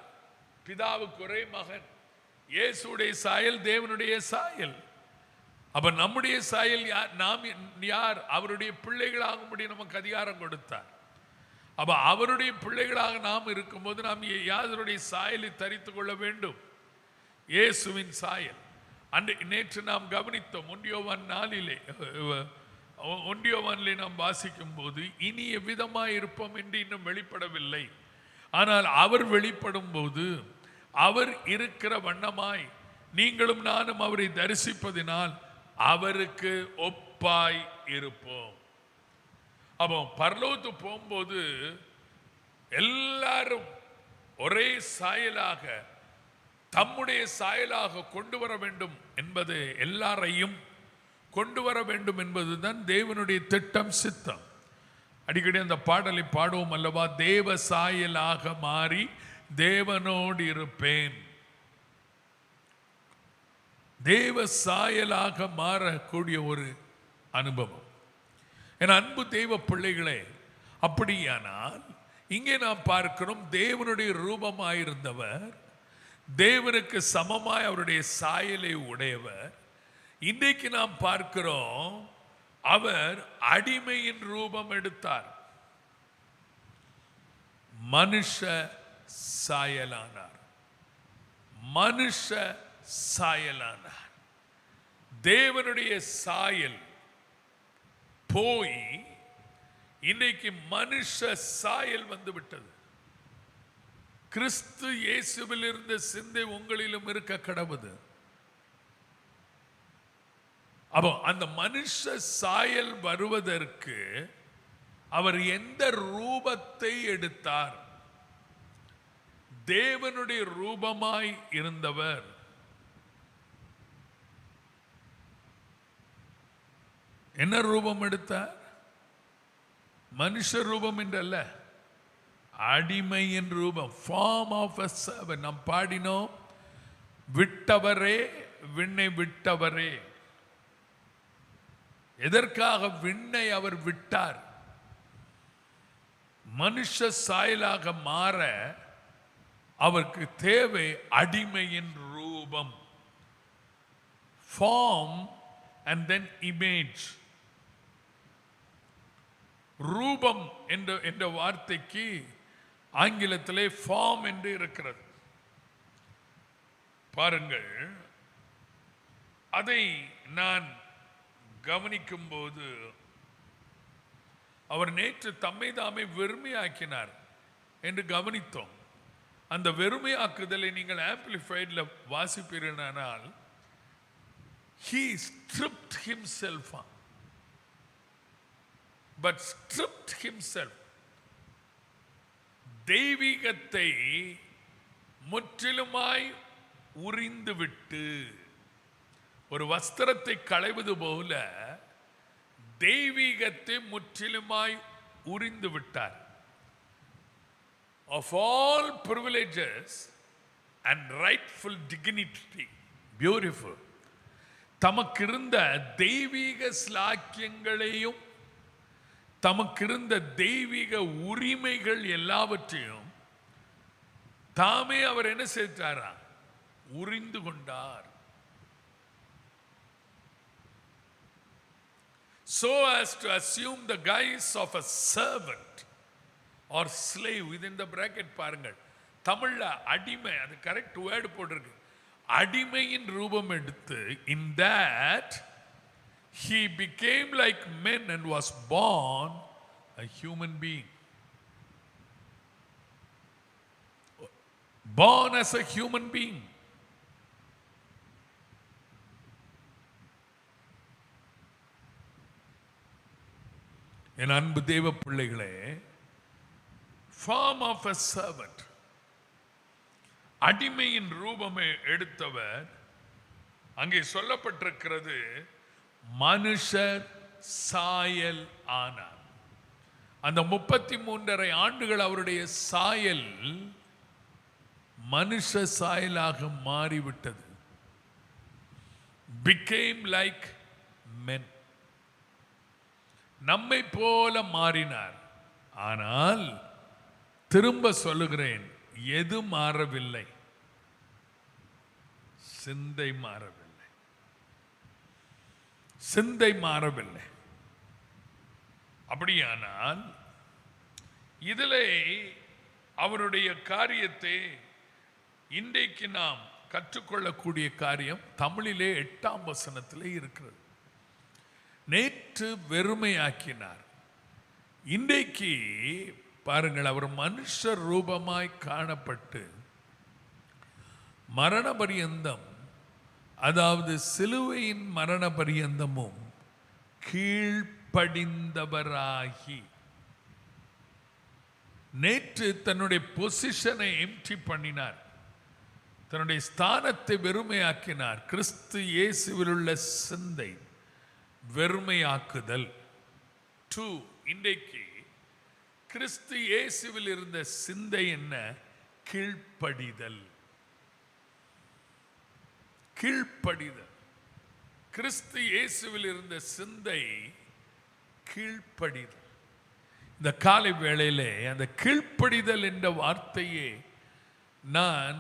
பிதாவுக்கு ஒரே மகன். இயேசுடைய சாயல் தேவனுடைய சாயல். அப்ப நம்முடைய சாயல் யார்? நாம் யார்? அவருடைய பிள்ளைகளாகும்படி நமக்கு அதிகாரம் கொடுத்தார். அப்ப அவருடைய பிள்ளைகளாக நாம் இருக்கும்போது நாம் யாருடைய சாயலை தரித்து கொள்ள வேண்டும்? இயேசுவின் சாயல். நேற்று நாம் கவனித்தோம். ஒன்றியோவானிலே நாம் வாசிக்கும் போது இனி எவ்விதமாய் இருப்போம் என்று இன்னும் வெளிப்படவில்லை, ஆனால் அவர் வெளிப்படும் போது அவர் இருக்கிற வண்ணமாய் நீங்களும் நானும் அவரை தரிசிப்பதினால் அவருக்கு ஒப்பாய் இருப்போம். அப்போ பரலோகத்து போகும்போது எல்லாரும் ஒரே சாயலாக தம்முடைய சாயலாக கொண்டு வர வேண்டும் என்பது, எல்லாரையும் கொண்டு வர வேண்டும் என்பதுதான் தேவனுடைய திட்டம், சித்தம். அடிக்கடி அந்த பாடலை பாடுவோம் அல்லவா? தேவ சாயலாக மாறி தேவனோடு இருப்பேன். தேவ சாயலாக மாறக்கூடிய ஒரு அனுபவம். என் அன்பு தேவ பிள்ளைகளே, அப்படியானால் இங்கே நாம் பார்க்கிறோம் தேவனுடைய ரூபமாயிருந்தவர், தேவனுக்கு சமமாய் அவருடைய சாயலை உடையவர். இன்றைக்கு நாம் பார்க்கிறோம் அவர் அடிமையின் ரூபம் எடுத்தார், மனுஷ சாயலானார். மனுஷ சாயலானார். தேவனுடைய சாயல் போய் இன்றைக்கு மனுஷ சாயல் வந்து விட்டது. கிறிஸ்து இயேசுவில் இருந்த சிந்தை உங்களிலும் இருக்க கடவுது. அப்போ அந்த மனுஷ சாயல் வருவதற்கு அவர் எந்த ரூபத்தை எடுத்தார்? தேவனுடைய ரூபமாய் இருந்தவர் என்ன ரூபம் எடுத்தார்? மனுஷ ரூபம் என்றல்ல, அடிமையின் ரூபம். Form of a servant. நாம் பாடினோம், விட்டவரே விண்ணை விட்டவரே. எதற்காக விண்ணை அவர் விட்டார்? மனுஷ சாயலாக மாற அவருக்கு தேவை அடிமையின் ரூபம். Form and then image. ரூபம் என்ற வார்த்தைக்கு ஆங்கிலத்திலே ஃபார்ம் என்று இருக்கிறது. பாருங்கள், அதை நான் கவனிக்கும் போது அவர் நேற்று தம்மை தாமே வெறுமையாக்கினார் என்று கவனித்தோம். அந்த வெறுமையாக்குதலை நீங்கள் ஆம்பிளிஃபைட்ல வாசிப்பீர்களானால், he stripped himself, but stripped himself. தெய்வீகத்தை முற்றிலுமாய் உரிந்துவிட்டு, ஒரு வஸ்திரத்தை களைவது போல தெய்வீகத்தை முற்றிலுமாய் உரிந்து விட்டார். Of all privileges and rightful dignity, beautiful, தமக்கிருந்த தெய்வீக ஸ்லாக்கியங்களையும் தமக்கிருந்த தெய்வீக உரிமைகள் எல்லாவற்றையும் தாமே அவர் என்ன செய்தாரா? உரிந்து கொண்டார். So as to assume the guise of a servant or slave. within the bracket பாருங்கள், தமிழ்ல அடிமை, அது கரெக்ட் வேர்டு போட்டிருக்கு. அடிமையின் ரூபம் எடுத்து, in that he became like men and was born a human being. Born as a human being. என் அன்பு தேவ பிள்ளைகளே, form of a servant. அடிமையின் ரூபமே எடுத்தவர் அங்கே சொல்லப்பட்டிருக்கிறது மனுஷர் சாயல் ஆனார். அந்த 33.5 ஆண்டுகள் அவருடைய சாயல் மனுஷ சாயலாக மாறிவிட்டது. became like men. நம்மை போல மாறினார். ஆனால் திரும்ப சொல்லுகிறேன், எது மாறவில்லை? சிந்தை மாறவில்லை. சிந்தை மாறவில்லை. அப்படியானால் இதிலே அவருடைய காரியத்தை இன்றைக்கு நாம் கற்றுக்கொள்ளக்கூடிய காரியம் தமிழிலே 8ஆம் வசனத்திலே இருக்கிறது. நேற்று வெறுமையாக்கினார். இன்றைக்கு பாருங்கள், அவர் மனுஷர் ரூபமாய் காணப்பட்டு மரண பரியந்தம், அதாவது சிலுவையின் மரண பரியந்தமும் கீழ்ப்படிந்தவராகி, நேற்று தன்னுடைய பொசிஷனை எம்டி பண்ணினார், தன்னுடைய ஸ்தானத்தை வெறுமையாக்கினார். கிறிஸ்து இயேசுவில் உள்ள சிந்தை வெறுமையாக்குதல். 2, இன்றைக்கு கிறிஸ்து இயேசுவில் இருந்த சிந்தை என்ன? கீழ்ப்படிதல். கீழ்ப்படிதல். கிறிஸ்து இயேசுவில் இருந்த சிந்தை கீழ்ப்படிதல். இந்த காலை வேளையிலே அந்த கீழ்ப்படிதல் என்ற வார்த்தையை நான்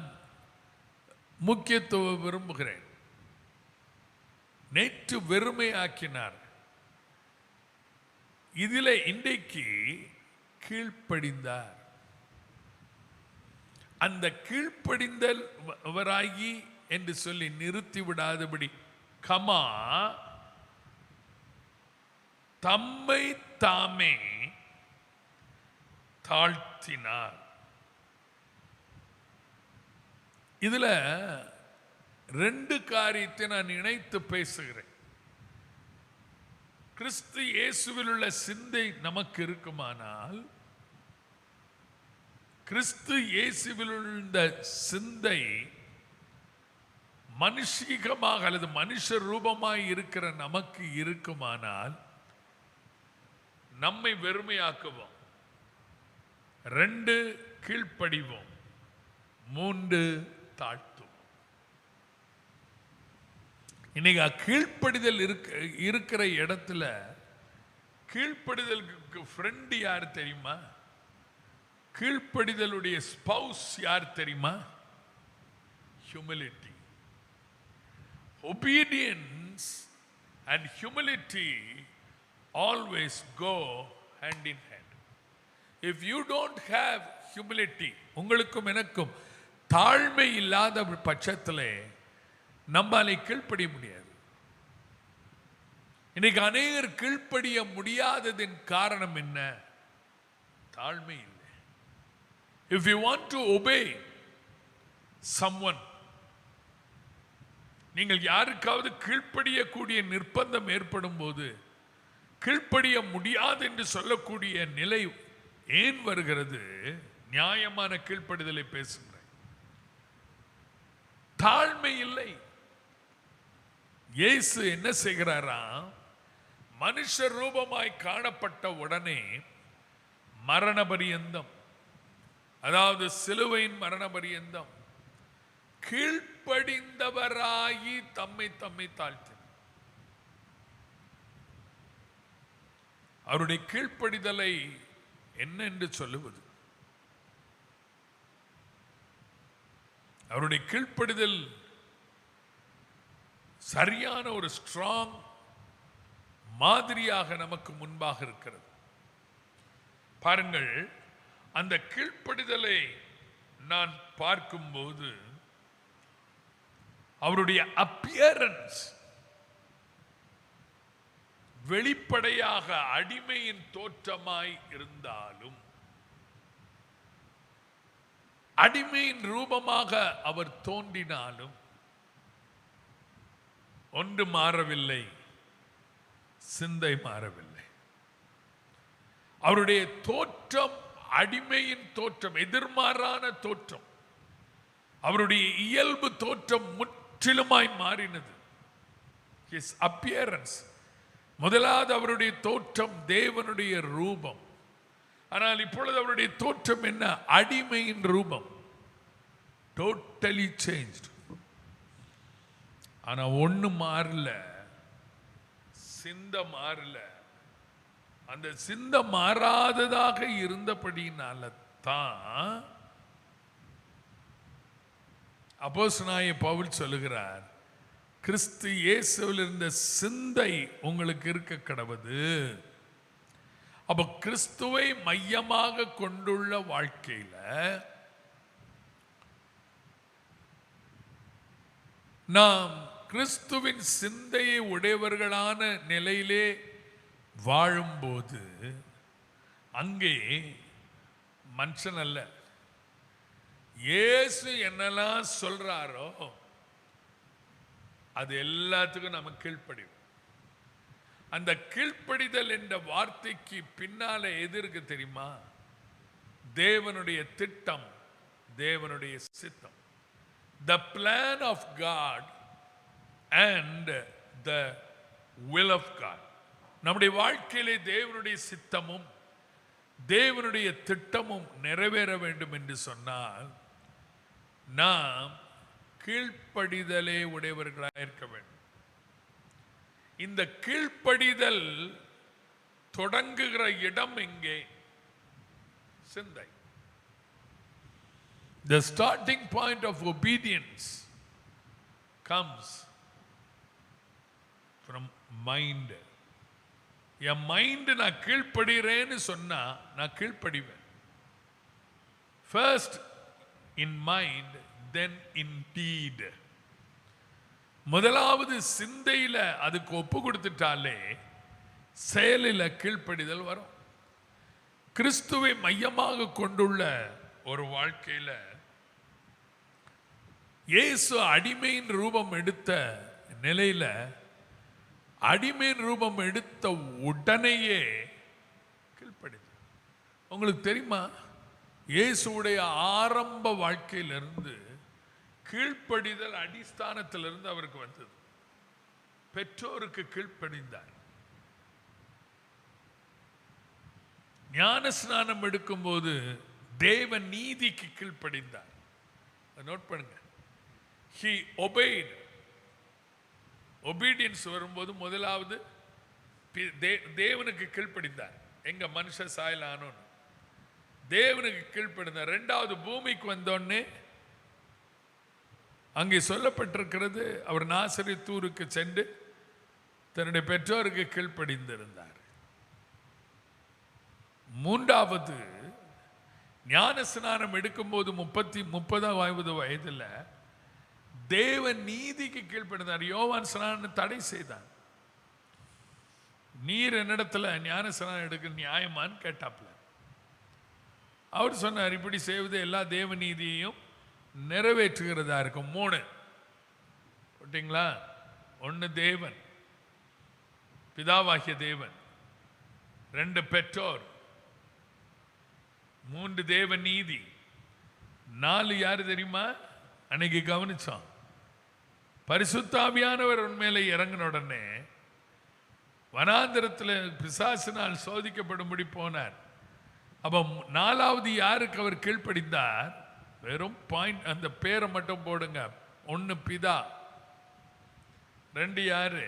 முக்கியத்துவம் விரும்புகிறேன். நேற்று வெறுமையாக்கினார், இதில் இன்றைக்கு கீழ்ப்படிந்தார். அந்த கீழ்ப்படிந்தல் அவராகி என்று சொல்லி நிறுத்தி விடாதபடி, கமா தம்மை தாமே தாழ்த்தினார். இதுல 2 காரியத்தை நான் இணைத்து பேசுகிறேன். கிறிஸ்து இயேசுவில் உள்ள சிந்தை நமக்கு இருக்குமானால், கிறிஸ்து இயேசுவில் உள்ள சிந்தை மனுஷீகமாக அல்லது மனுஷ ரூபமாய் இருக்கிற நமக்கு இருக்குமானால் நம்மை வெறுமையாக்குவோம். 2 கீழ்ப்படிவோம். 3 தாழ்த்துவோம். இன்னைக்கு கீழ்ப்படிதல் இருக்கிற இடத்துல கீழ்ப்படிதலுக்கு ஃப்ரெண்ட் யார் தெரியுமா? கீழ்ப்படிதலுடைய ஸ்பவுஸ் யார் தெரியுமா? Humility. Obedience and humility always go hand in hand. If you don't have humility, உங்களுக்கும் எனக்கும் தாழ்மை இல்லாத பட்சத்தில் நம்மாலே கீழ்ப்படிய முடியாது. இன்னைக்கு அநேகர் கீழ்ப்படிய முடியாததின் காரணம் என்ன? தாழ்மை இல்லை. If you want to obey someone, நீங்கள் யாருக்காவது கீழ்ப்படியக்கூடிய நிர்பந்தம் ஏற்படும் போது கீழ்ப்படிய முடியாது என்று சொல்லக்கூடிய நிலை ஏன் வருகிறது? நியாயமான கீழ்ப்படிதலை பேசுகிறேன். தாழ்மை இல்லை. இயேசு என்ன செய்கிறாரா? மனுஷ ரூபமாய் காணப்பட்ட உடனே மரண பரியந்தம், அதாவது சிலுவையின் மரண பரியந்தம் கீழ்ப்படிந்தவராகி தம்மை தாழ்த்தினார். அவருடைய கீழ்ப்படிதலை என்ன என்று சொல்லுவது? அவருடைய கீழ்ப்படிதல் சரியான ஒரு ஸ்ட்ராங் மாதிரியாக நமக்கு முன்பாக இருக்கிறது. பாருங்கள், அந்த கீழ்ப்படிதலை நான் பார்க்கும்போது அவருடைய அப்பியரன்ஸ் வெளிப்படையாக அடிமையின் தோற்றமாய் இருந்தாலும், அடிமையின் ரூபமாக அவர் தோன்றினாலும் ஒன்று மாறவில்லை, சிந்தை மாறவில்லை. அவருடைய தோற்றம் அடிமையின் தோற்றம், எதிர்மாறான தோற்றம். அவருடைய இயல்பு தோற்றம் முற்றிலுமாய் மாறினது. His appearance, முதலாவது அவருடைய தோற்றம் தேவனுடைய ரூபம். ஆனால் இப்பொழுது அவருடைய தோற்றம் என்ன? அடிமையின் ரூபம். Totally changed. ஆனா ஒண்ணு மாறல, சிந்த மாறல. அந்த சிந்த மாறாததாக இருந்தபடினால தான் அப்போஸ்தலனாகிய பவுல் சொல்லுகிறார், கிறிஸ்து இயேசுவில் இருந்த சிந்தை உங்களுக்கு இருக்க கடவுது. அப்ப கிறிஸ்துவை மையமாக கொண்டுள்ள வாழ்க்கையில நாம் கிறிஸ்துவின் சிந்தையை உடையவர்களான நிலையிலே வாழும்போது அங்கே மனுஷன் அல்ல, இயேசு என்னெல்லாம் சொல்றாரோ அது எல்லாத்துக்கும் நம்ம கீழ்ப்படிவோம். அந்த கீழ்ப்படிதல் என்ற வார்த்தைக்கு பின்னால எது இருக்கு தெரியுமா? தேவனுடைய திட்டம், தேவனுடைய சித்தம். The plan of God and the will of God. நம்முடைய வாழ்க்கையிலே தேவனுடைய சித்தமும் தேவனுடைய திட்டமும் நிறைவேற வேண்டும் என்று சொன்னால் நாம் கீழ்ப்படிதலே உடையவர்களாக இருக்க வேண்டும். இந்த கீழ்ப்படிதல் தொடங்குகிற இடம் எங்கே? சிந்தை. The starting point of obedience comes from mind. N mind நான் கீழ்ப்படுகிறேன்னு சொன்னா நான் கீழ்ப்படிவேன். First in mind, then in deed. முதலாவது சிந்தையில அதுக்கு ஒப்பு கொடுத்துட்டாலே செயலில் கீழ்ப்படிதல் வரும். கிறிஸ்துவை மையமாக கொண்டுள்ள ஒரு வாழ்க்கையில இயேசு அடிமையின் ரூபம் எடுத்த நிலையில, அடிமையின் ரூபம் எடுத்த உடனேயே கீழ்ப்படிதல். உங்களுக்கு தெரியுமா, இயேசுடைய ஆரம்ப வாழ்க்கையிலிருந்து கீழ்ப்படிதல் அடிஸ்தானத்திலிருந்து அவருக்கு வந்தது. பெற்றோருக்கு கீழ்ப்படிந்தார். ஞான ஸ்நானம் எடுக்கும்போது தேவ நீதிக்கு கீழ்ப்படிந்தார். நோட் பண்ணுங்க. He obeyed. obedience வரும்போது முதலாவது தேவனுக்கு கீழ்ப்படிந்தார். எங்க மனுஷ சாயலானோன்னு தேவனுக்கு கீழ்ப்படிந்தார். இரண்டாவது பூமிக்கு வந்தோடனே அங்கே சொல்லப்பட்டிருக்கிறது, அவர் நாசரேத்தூருக்கு சென்று தன்னுடைய பெற்றோருக்கு கீழ்ப்படிந்திருந்தார். மூன்றாவது ஞான ஸ்நானம் எடுக்கும்போது 30வது வயதுல தேவ நீதிக்கு கீழ்ப்படிந்தார். யோவான் ஸ்நானம் தடை செய்தான். நீர் என்னிடத்துல ஞான ஸ்நானம் எடுக்க நியாயமான்னு கேட்டாப்ல. அவர் சொன்னார், இப்படி செய்வது எல்லா தேவ நீதியையும் நிறைவேற்றுகிறதா இருக்கும். 3 போட்டீங்களா? 1 தேவன், பிதாவாகிய தேவன். 2 பெற்றோர். 3 தேவ நீதி. 4 யாரு தெரியுமா? அன்னைக்கு கவனிச்சோம். பரிசுத்த ஆவியானவர் உண்மையில இறங்கின உடனே வனாந்திரத்தில் பிசாசினால் சோதிக்கப்படும்படி போனார். அப்ப 4வது யாருக்கு அவர் கீழ்ப்படிந்தார்? வெறும் பாயிண்ட், அந்த பேரை மட்டும் போடுங்க. 1 பிதா, 2 யாரு?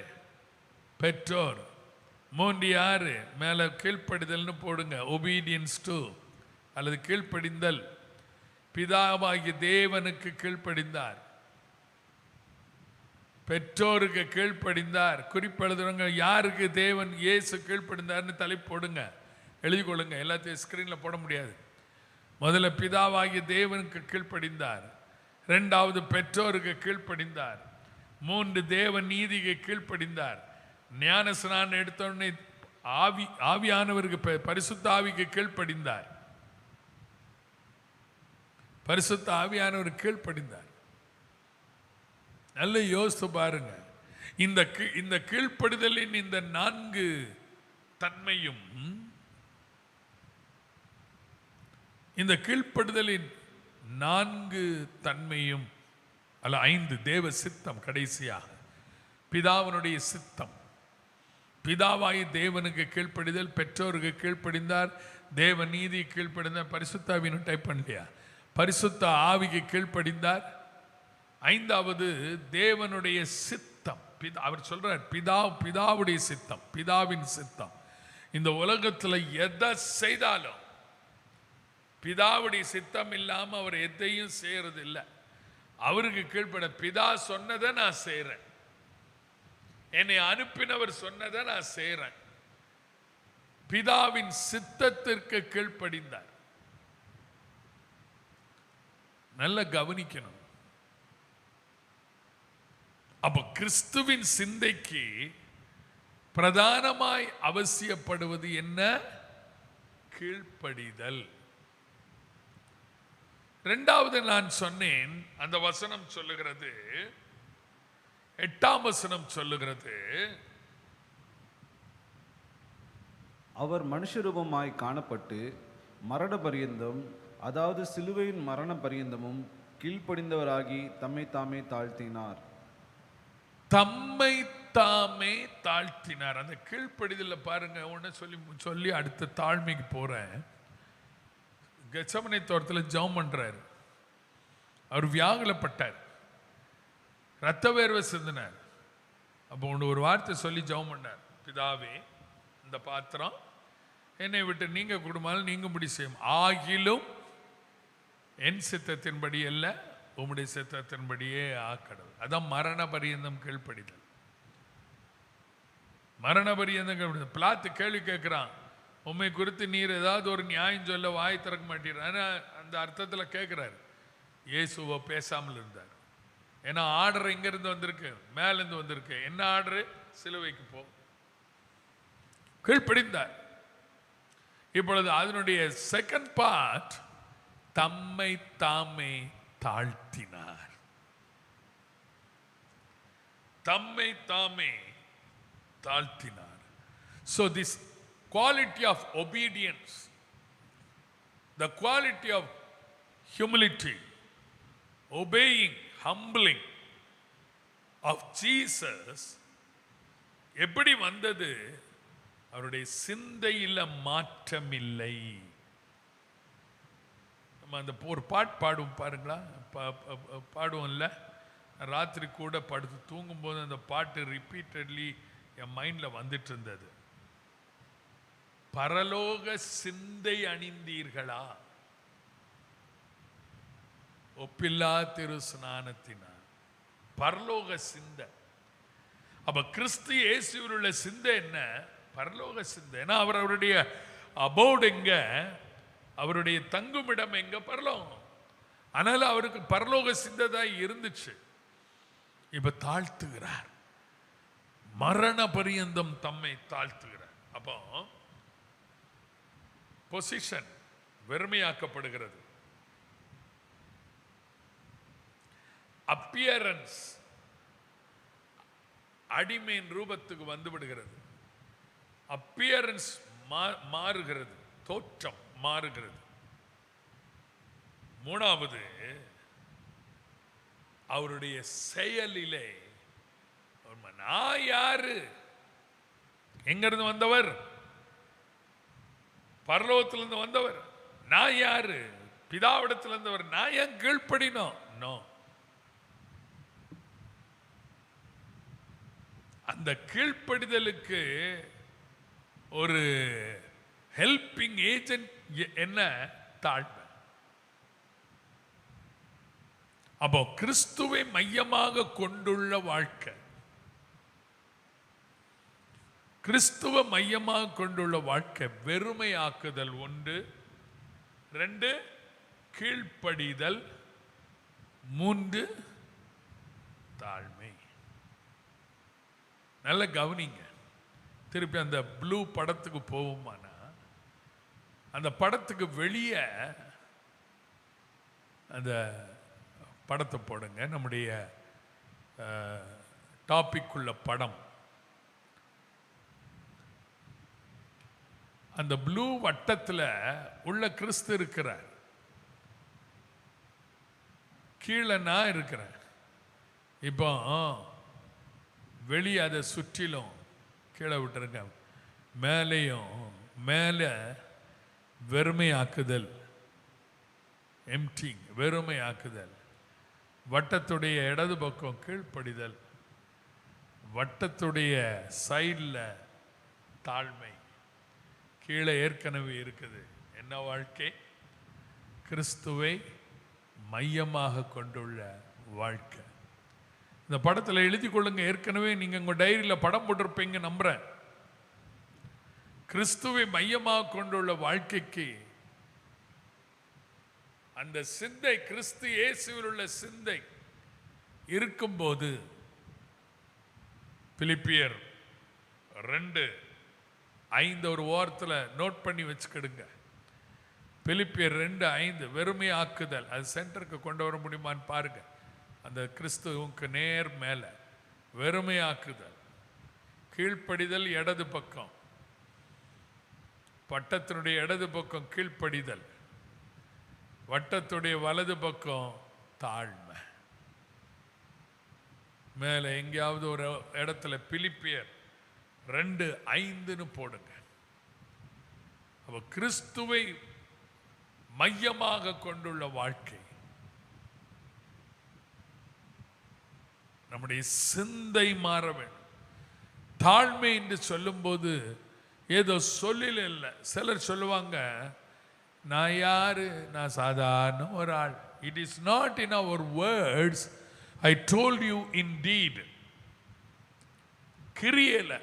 பெற்றோர், 3 யாரு? மேல கீழ்ப்படிதல்னு போடுங்க. obedience to அல்லது கீழ்ப்படிந்தல். பிதாவாகிய தேவனுக்கு கீழ்ப்படிந்தார், பெற்றோருக்கு கீழ்ப்படிந்தார். குறிப்பெழுதுறவங்க யாருக்கு தேவன் இயேசு கீழ்ப்படிந்தார்னு தலைப்பு போடுங்க, எழுதி கொள்ளுங்க. எல்லாத்தையும் ஸ்கிரீன்ல போட முடியாது. முதல்ல பிதாவாகிய தேவனுக்கு கீழ்ப்படிந்தார், 2வது பெற்றோருக்கு கீழ்ப்படிந்தார், 3 தேவ நீதிக்கு கீழ்ப்படிந்தார். ஞான ஸ்நானம் எடுத்தோடனே ஆவியானவருக்கு பரிசுத்த ஆவிக்கு கீழ்ப்படிந்தார். பரிசுத்த ஆவியானவர் கீழ்ப்படிந்தார். நல்ல யோசித்து பாருங்க. இந்த கீழ்ப்படிதலின் இந்த 4 தன்மையும், இந்த கீழ்ப்படுதலின் 4 தன்மையும் அல்ல 5 தேவ சித்தம். கடைசியாக பிதாவினுடைய சித்தம். பிதாவாய் தேவனுக்கு கீழ்ப்படிதல், பெற்றோருக்கு கீழ்ப்படிந்தார், தேவ நீதி கீழ்ப்படிந்தார், பரிசுத்த ஆவின்னு டைப் பண்ணலையா, பரிசுத்த ஆவிக்கு கீழ்ப்படிந்தார். 5வது தேவனுடைய சித்தம். அவர் சொல்றார் பிதாவுடைய சித்தம், பிதாவின் சித்தம். இந்த உலகத்தில் எதை செய்தாலும் பிதாவுடைய சித்தம் இல்லாம அவர் எதையும் செய்யறது இல்லை. அவருக்கு கீழ்ப்பட, பிதா சொன்னதை நான் செய்யறேன், என்னை அனுப்பினவர் சொன்னதை நான் செய்யறேன். பிதாவின் சித்தத்திற்கு கீழ்ப்படிந்தார். நல்ல கவனிக்கணும். அப்ப கிறிஸ்துவின் சிந்தைக்கு பிரதானமாய் அவசியப்படுவது என்ன? கீழ்ப்படிதல். 2வது நான் சொன்னேன், அந்த வசனம் சொல்லுகிறது, 8ஆம் வசனம் சொல்லுகிறது, அவர் மனுஷரூபமாய் காணப்பட்டு மரண பரியந்தம், அதாவது சிலுவையின் மரண பரியந்தமும் கீழ்ப்படிந்தவராகி தம்மை தாமே தாழ்த்தினார். தம்மை தாமே தாழ்த்தினார். அந்த கீழ்ப்படிதல பாருங்க. ஒன்று சொல்லி அடுத்த தாழ்மைக்கு போறேன். கெத்சமனே தோட்டத்தில் ஜெபம் பண்றாரு. அவர் வியாகுலப்பட்டார், ரத்த வேர்வை சிந்தினார். அப்போ ஒரு வார்த்தை சொல்லி ஜெபம் பண்ணார், பிதாவே இந்த பாத்திரம் என்னை விட்டு நீங்க குடும்பம் நீங்கும்படி செய்யும், ஆகிலும் என் சித்தத்தின்படி அல்ல உம்முடைய சித்தத்தின்படியே ஆக்கடல். அதான் மரண பரியந்தம் கீழ்ப்படிதல். மரண பரியந்தம் கீழ்ப்படிதல். பிலாத்து கேள்வி கேட்கிறான், உண்மை குறித்து நீர் ஏதாவது ஒரு நியாயம் சொல்ல வாய் திறக்க மாட்டீர். அந்த அர்த்தத்தில் கேட்கிறாரு. இயேசுவை பேசாமல் இருந்தார். ஏன்னா ஆர்டர் இங்கிருந்து வந்திருக்கு, மேலிருந்து வந்திருக்கு. என்ன ஆர்டரு? சிலுவைக்கு போ. கீழ்ப்படிந்தார். இப்பொழுது அதனுடைய செகண்ட் பார்ட், தம்மை தாமே தாழ்த்தினார். தம்மை தாமே தாழ்த்தினார். So this quality of obedience, the quality of humility, obeying, humbling of Jesus எப்படி வந்தது? அவருடைய சிந்தையில் மாற்றமில்லை. நம்ம அந்த ஒரு பாட்டு பாடுவோம் பாருங்களா, பாடுவோம்ல. ராத்திரி கூட படுத்து தூங்கும்போது அந்த பாட்டு ரிப்பீட்டட்லி என் மைண்டில் வந்துட்டு இருந்தது. பரலோக சிந்தை அணிந்தீர்களா ஒப்பில்லா திரு ஸ்நானத்தினார். பரலோக சிந்தை. அப்ப கிறிஸ்து இயேசுவில் உள்ள சிந்தை என்ன? பரலோக சிந்தை. ஏன்னா அவருடைய அபோர்டு எங்க, அவருடைய தங்குமிடம் எங்க? பரலோகம். அதனால அவருக்கு பரலோக சிந்தை தான் இருந்துச்சு. இப்ப தாழ்த்துகிறார், மரண பரியந்தம் தம்மை தாழ்த்துகிறார். அப்போ பொசிஷன் வெறுமையாக்கப்படுகிறது. அப்பியரன்ஸ் அடிமையின் ரூபத்துக்கு வந்து விடுகிறது. அப்பியரன்ஸ் மாறுகிறது, தோற்றம் மாறுகிறது. 3வது அவருடைய செயலிலே, நான் யாரு? எங்கிருந்து வந்தவர்? பரலோகத்திலிருந்து வந்தவர். நான் யாரு? பிதாவிடத்தில் இருந்தவர். நான் ஏன் கீழ்ப்படினோம்? நோ. அந்த கீழ்ப்படிதலுக்கு ஒரு ஹெல்பிங் ஏஜென்ட் என்ன? தாழ்மை. அப்போ கிறிஸ்துவை மையமாக கொண்டுள்ள வாழ்க்கை, கிறிஸ்துவ மையமாக கொண்டுள்ள வாழ்க்கை வெறுமையாக்குதல் 1, 2 கீழ்ப்படிதல், 3 தாழ்மை. நல்ல கவனிங்க. திருப்பி அந்த ப்ளூ படத்துக்கு போவோமானா, அந்த படத்துக்கு வெளியே அந்த படத்தை போடுங்க. நம்முடைய டாபிக் உள்ள படம். அந்த ப்ளூ வட்டத்தில் உள்ள கிறிஸ்து இருக்கிறார். கீழே நான் இருக்கிறேன். இப்போ வெளியே அதை சுற்றிலும் கீழே விட்டுருங்க. மேலேயும் மேலே வெறுமையாக்குதல், எம்டிங், வெறுமையாக்குதல். வட்டத்துடைய இடது பக்கம் கீழ்ப்படிதல், வட்டத்துடைய சைடில் தாழ்மை. கீழே ஏற்கனவே இருக்குது. என்ன வாழ்க்கை? கிறிஸ்துவை மையமாக கொண்டுள்ள வாழ்க்கை. இந்த படத்தில் எழுதி கொள்ளுங்க. ஏற்கனவே நீங்கள் உங்கள் டைரியில் படம் போட்டிருப்பீங்க நம்புகிறேன். கிறிஸ்துவை மையமாக கொண்டுள்ள வாழ்க்கைக்கு அந்த சிந்தை, கிறிஸ்து இயேசுவில் உள்ள சிந்தை இருக்கும்போது, பிலிப்பியர் 2:5 ஒரு ஓரத்தில் நோட் பண்ணி வச்சுக்கிடுங்க. பிலிப்பியர் 2:5 வெறுமையாக்குதல். அது சென்டருக்கு கொண்டு வர முடியுமான்னு பாருங்க. அந்த கிறிஸ்துவுக்கு நேர் மேலே வெறுமையாக்குதல், கீழ்ப்படிதல் இடது பக்கம், பட்டத்தினுடைய இடது பக்கம் கீழ்ப்படிதல், வட்டத்துடைய வலது பக்கம் தாழ்மை. மேலே எங்கேயாவது ஒரு இடத்துல பிலிப்பியர் 2:5 போடுங்க. அப்ப கிறிஸ்துவை மையமாக கொண்டுள்ள வாழ்க்கை. நம்முடைய சிந்தை மாற வேண்டும். தாழ்மை என்று சொல்லும்போது ஏதோ சொல்லில் இல்லை. சிலர் சொல்லுவாங்க, நான் யாரு, நான் சாதாரண ஒரு ஆள். It is not in our words, I told you indeed. கிரியையில்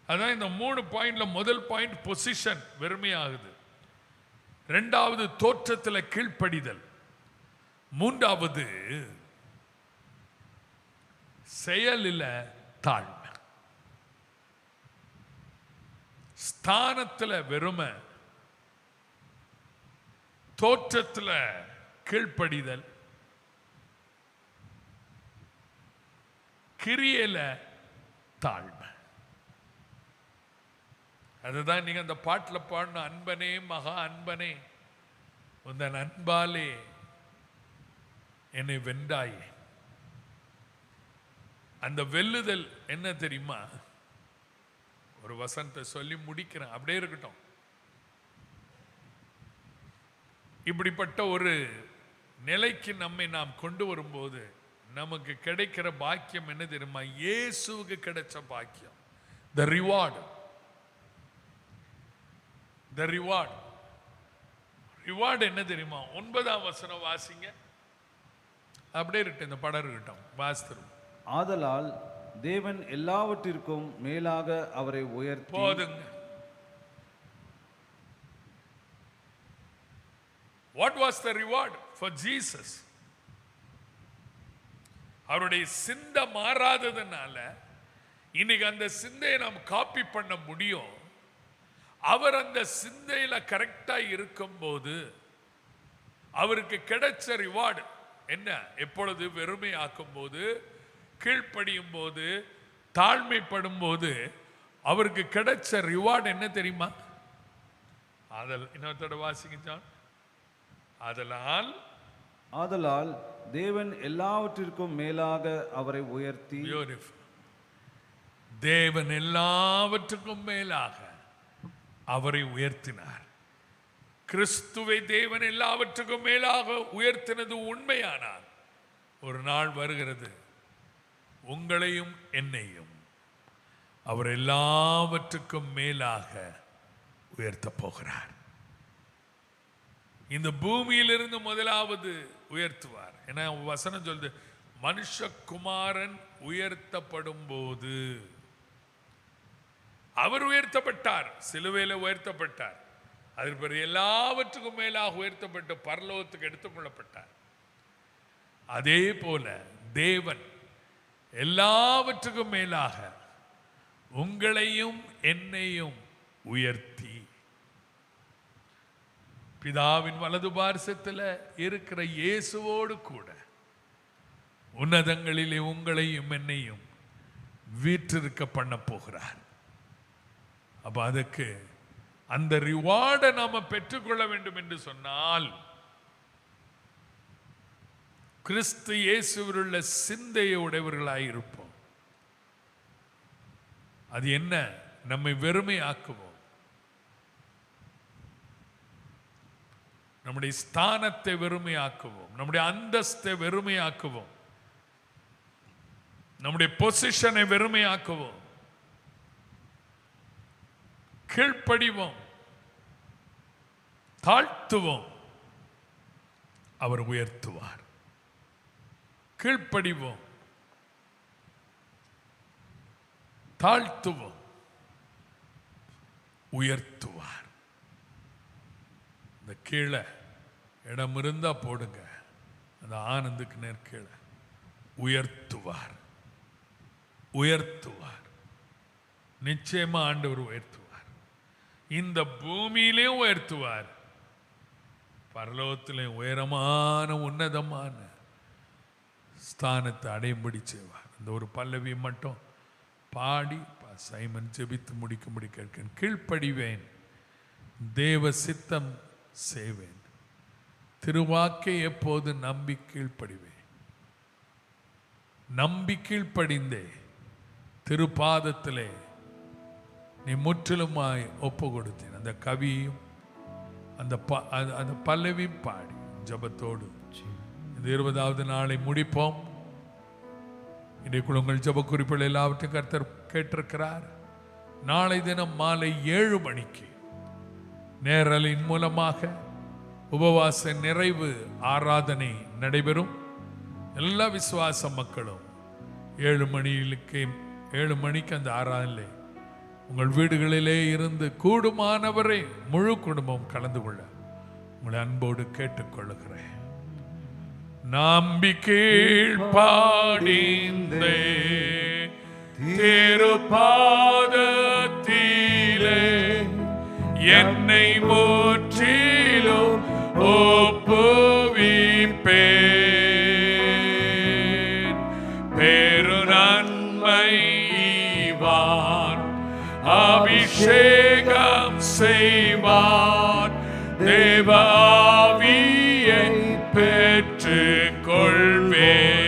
அதான் இந்த 3 பாயிண்ட்ல முதல் பாயிண்ட் பொசிஷன் வெறுமையாகுது, 2வது தோற்றத்தில் கீழ்ப்படிதல், 3வது செயலில் தாழ்மை. ஸ்தானத்தில் வெறுமை, தோற்றத்தில் கீழ்ப்படிதல், கிரியையில தாழ்மை. அதுதான் நீங்க அந்த பாட்டில் பாடின, அன்பனே மகா அன்பனே உந்தன் அன்பாலே என்னை வென்றாயே. அந்த வெல்லுதல் என்ன தெரியுமா? ஒரு வசனத்தை சொல்லி முடிக்கிறேன், அப்படியே இருக்கட்டும். இப்படிப்பட்ட ஒரு நிலைக்கு நம்மை நாம் கொண்டு வரும்போது நமக்கு கிடைக்கிற பாக்கியம் என்ன தெரியுமா? இயேசுவுக்கு கிடைச்ச பாக்கியம். the reward என்ன தெரியுமா? 9ஆம் வசனம் வாசிங்க. அப்படியே இருக்கட்டும், இந்த படம் இருக்கட்டும், வாசித்துரும். ஆதலால் தேவன் எல்லாவற்றிற்கும் மேலாக அவரை உயர்த்தி. போதுங்க. What was the reward for Jesus? அவருடைய சிந்தை மாறாததுனால இன்னைக்கு அந்த சிந்தையை நாம் காப்பி பண்ண முடியும். அவர் அந்த சிந்தையில கரெக்டா இருக்கும்போது அவருக்கு கிடைச்ச ரிவார்டு என்ன? எப்பொழுது வெறுமை ஆக்கும் போது, கீழ்ப்படியும் போது, தாழ்மைப்படும் போது அவருக்கு கிடைச்ச ரிவார்டு என்ன தெரியுமா? இன்னொருத்தோட வாசிங்க. ஆதலால் தேவன் எல்லாவற்றிற்கும் மேலாக அவரை உயர்த்தி. தேவன் எல்லாவற்றுக்கும் மேலாக அவரை உயர்த்தினார். கிறிஸ்துவை தேவன் எல்லாவற்றுக்கும் மேலாக உயர்த்தினது உண்மையானால், ஒரு நாள் வருகிறது உங்களையும் என்னையும் அவர் எல்லாவற்றுக்கும் மேலாக உயர்த்த போகிறார். இந்த பூமியிலிருந்து முதலாவது உயர்த்துவார். ஏன்னா வசனம் சொல்லுது, மனுஷகுமாரன் உயர்த்தப்படும் போது, அவர் உயர்த்தப்பட்டார், சிலுவையில் உயர்த்தப்பட்டார், அதற்கு பிறகு எல்லாவற்றுக்கும் மேலாக உயர்த்தப்பட்டு பரலோகத்துக்கு எடுத்துக்கொள்ளப்பட்டார். அதே போல தேவன் எல்லாவற்றுக்கும் மேலாக உங்களையும் என்னையும் உயர்த்தி பிதாவின் வலது பார்சத்தில் இருக்கிற இயேசுவோடு கூட உன்னதங்களிலே உங்களையும் என்னையும் வீற்றிருக்க பண்ண போகிறார். அப்ப அதுக்கு அந்த ரிவார்டை நாம பெற்றுக்கொள்ள வேண்டும் என்று சொன்னால் கிறிஸ்து இயேசுவிலுள்ள சிந்தையை உடையவர்களாய் இருப்போம். அது என்ன? நம்மை வெறுமையாக்குவோம். நம்முடைய ஸ்தானத்தை வெறுமையாக்குவோம். நம்முடைய அந்தஸ்தை வெறுமையாக்குவோம். நம்முடைய பொசிஷனை வெறுமையாக்குவோம். கீழ்ப்படிவோம், தாழ்த்துவோம், அவர் உயர்த்துவார். கீழ்ப்படிவோம், தாழ்த்துவோம், உயர்த்துவார். இந்த கீழே இடம் இருந்தா போடுங்க, அந்த ஆனந்துக்கு நேர் கீழே. உயர்த்துவார், உயர்த்துவார். நிச்சயமா ஆண்டவர் உயர்த்துவார். இந்த பூமியிலையும் உயர்த்துவார், பரலோகத்திலையும் உயரமான உன்னதமான ஸ்தானத்தை அடையும்படி செய்வார். இந்த ஒரு பல்லவி மட்டும் பாடி சைமன் ஜெபித்து முடிக்கும்படி கேட்கிறேன். கீழ்ப்படிவேன், தேவ சித்தம் செய்வேன், திருவாக்கை எப்போது நம்பி கீழ்ப்படிவேன். நம்பி கீழ்ப்படிந்தே திருப்பாதத்திலே நீ முற்றிலுமாய் ஒப்பு கொடுத்தேன். அந்த கவியும் அந்த பல்லவியும் பாடி ஜபத்தோடு இந்த 20வது நாளை முடிப்போம். இன்றைக்குள் உங்கள் ஜப குறிப்புகள் எல்லாவற்றையும் கர்த்தர் கேட்டிருக்கிறார். நாளை தினம் மாலை 7 மணிக்கு நேரலின் மூலமாக உபவாச நிறைவு ஆராதனை நடைபெறும். எல்லா விசுவாச மக்களும் 7 மணிக்கு அந்த ஆராதனை உங்கள் வீடுகளிலே இருந்து கூடுமானவரை முழு குடும்பம் கலந்து கொள்ள உங்களை அன்போடு கேட்டுக்கொள்கிறேன். நம்பிக்கீழ் பாடிந்தே திருப்பாதத்திலே என்னை முற்றிலும் ஒப்புவிப்பேன். பெருநன்மை ஈவான், அபிஷேகம் செய்வான், தேவ ஆவியை பெற்றுக் கொள்வேன்.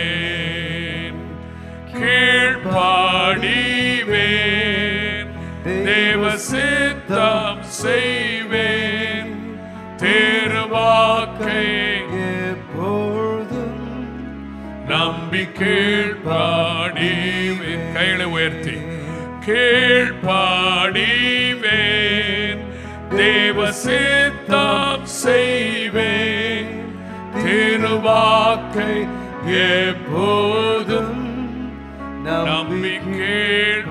கீழ்ப்படிவேன், தேவ சித்தம் செய்வேன், திருவாக்கை எப்பொழுதும் நம்பி கீழ்ப்படிவேன். கைகளை உயர்த்தி கீழ்ப்படிவேன், தேவ சித்தம் செய்வேன், திருவாக்கை எப்போதும் நம்பி கீழ்ப்படிவேன்.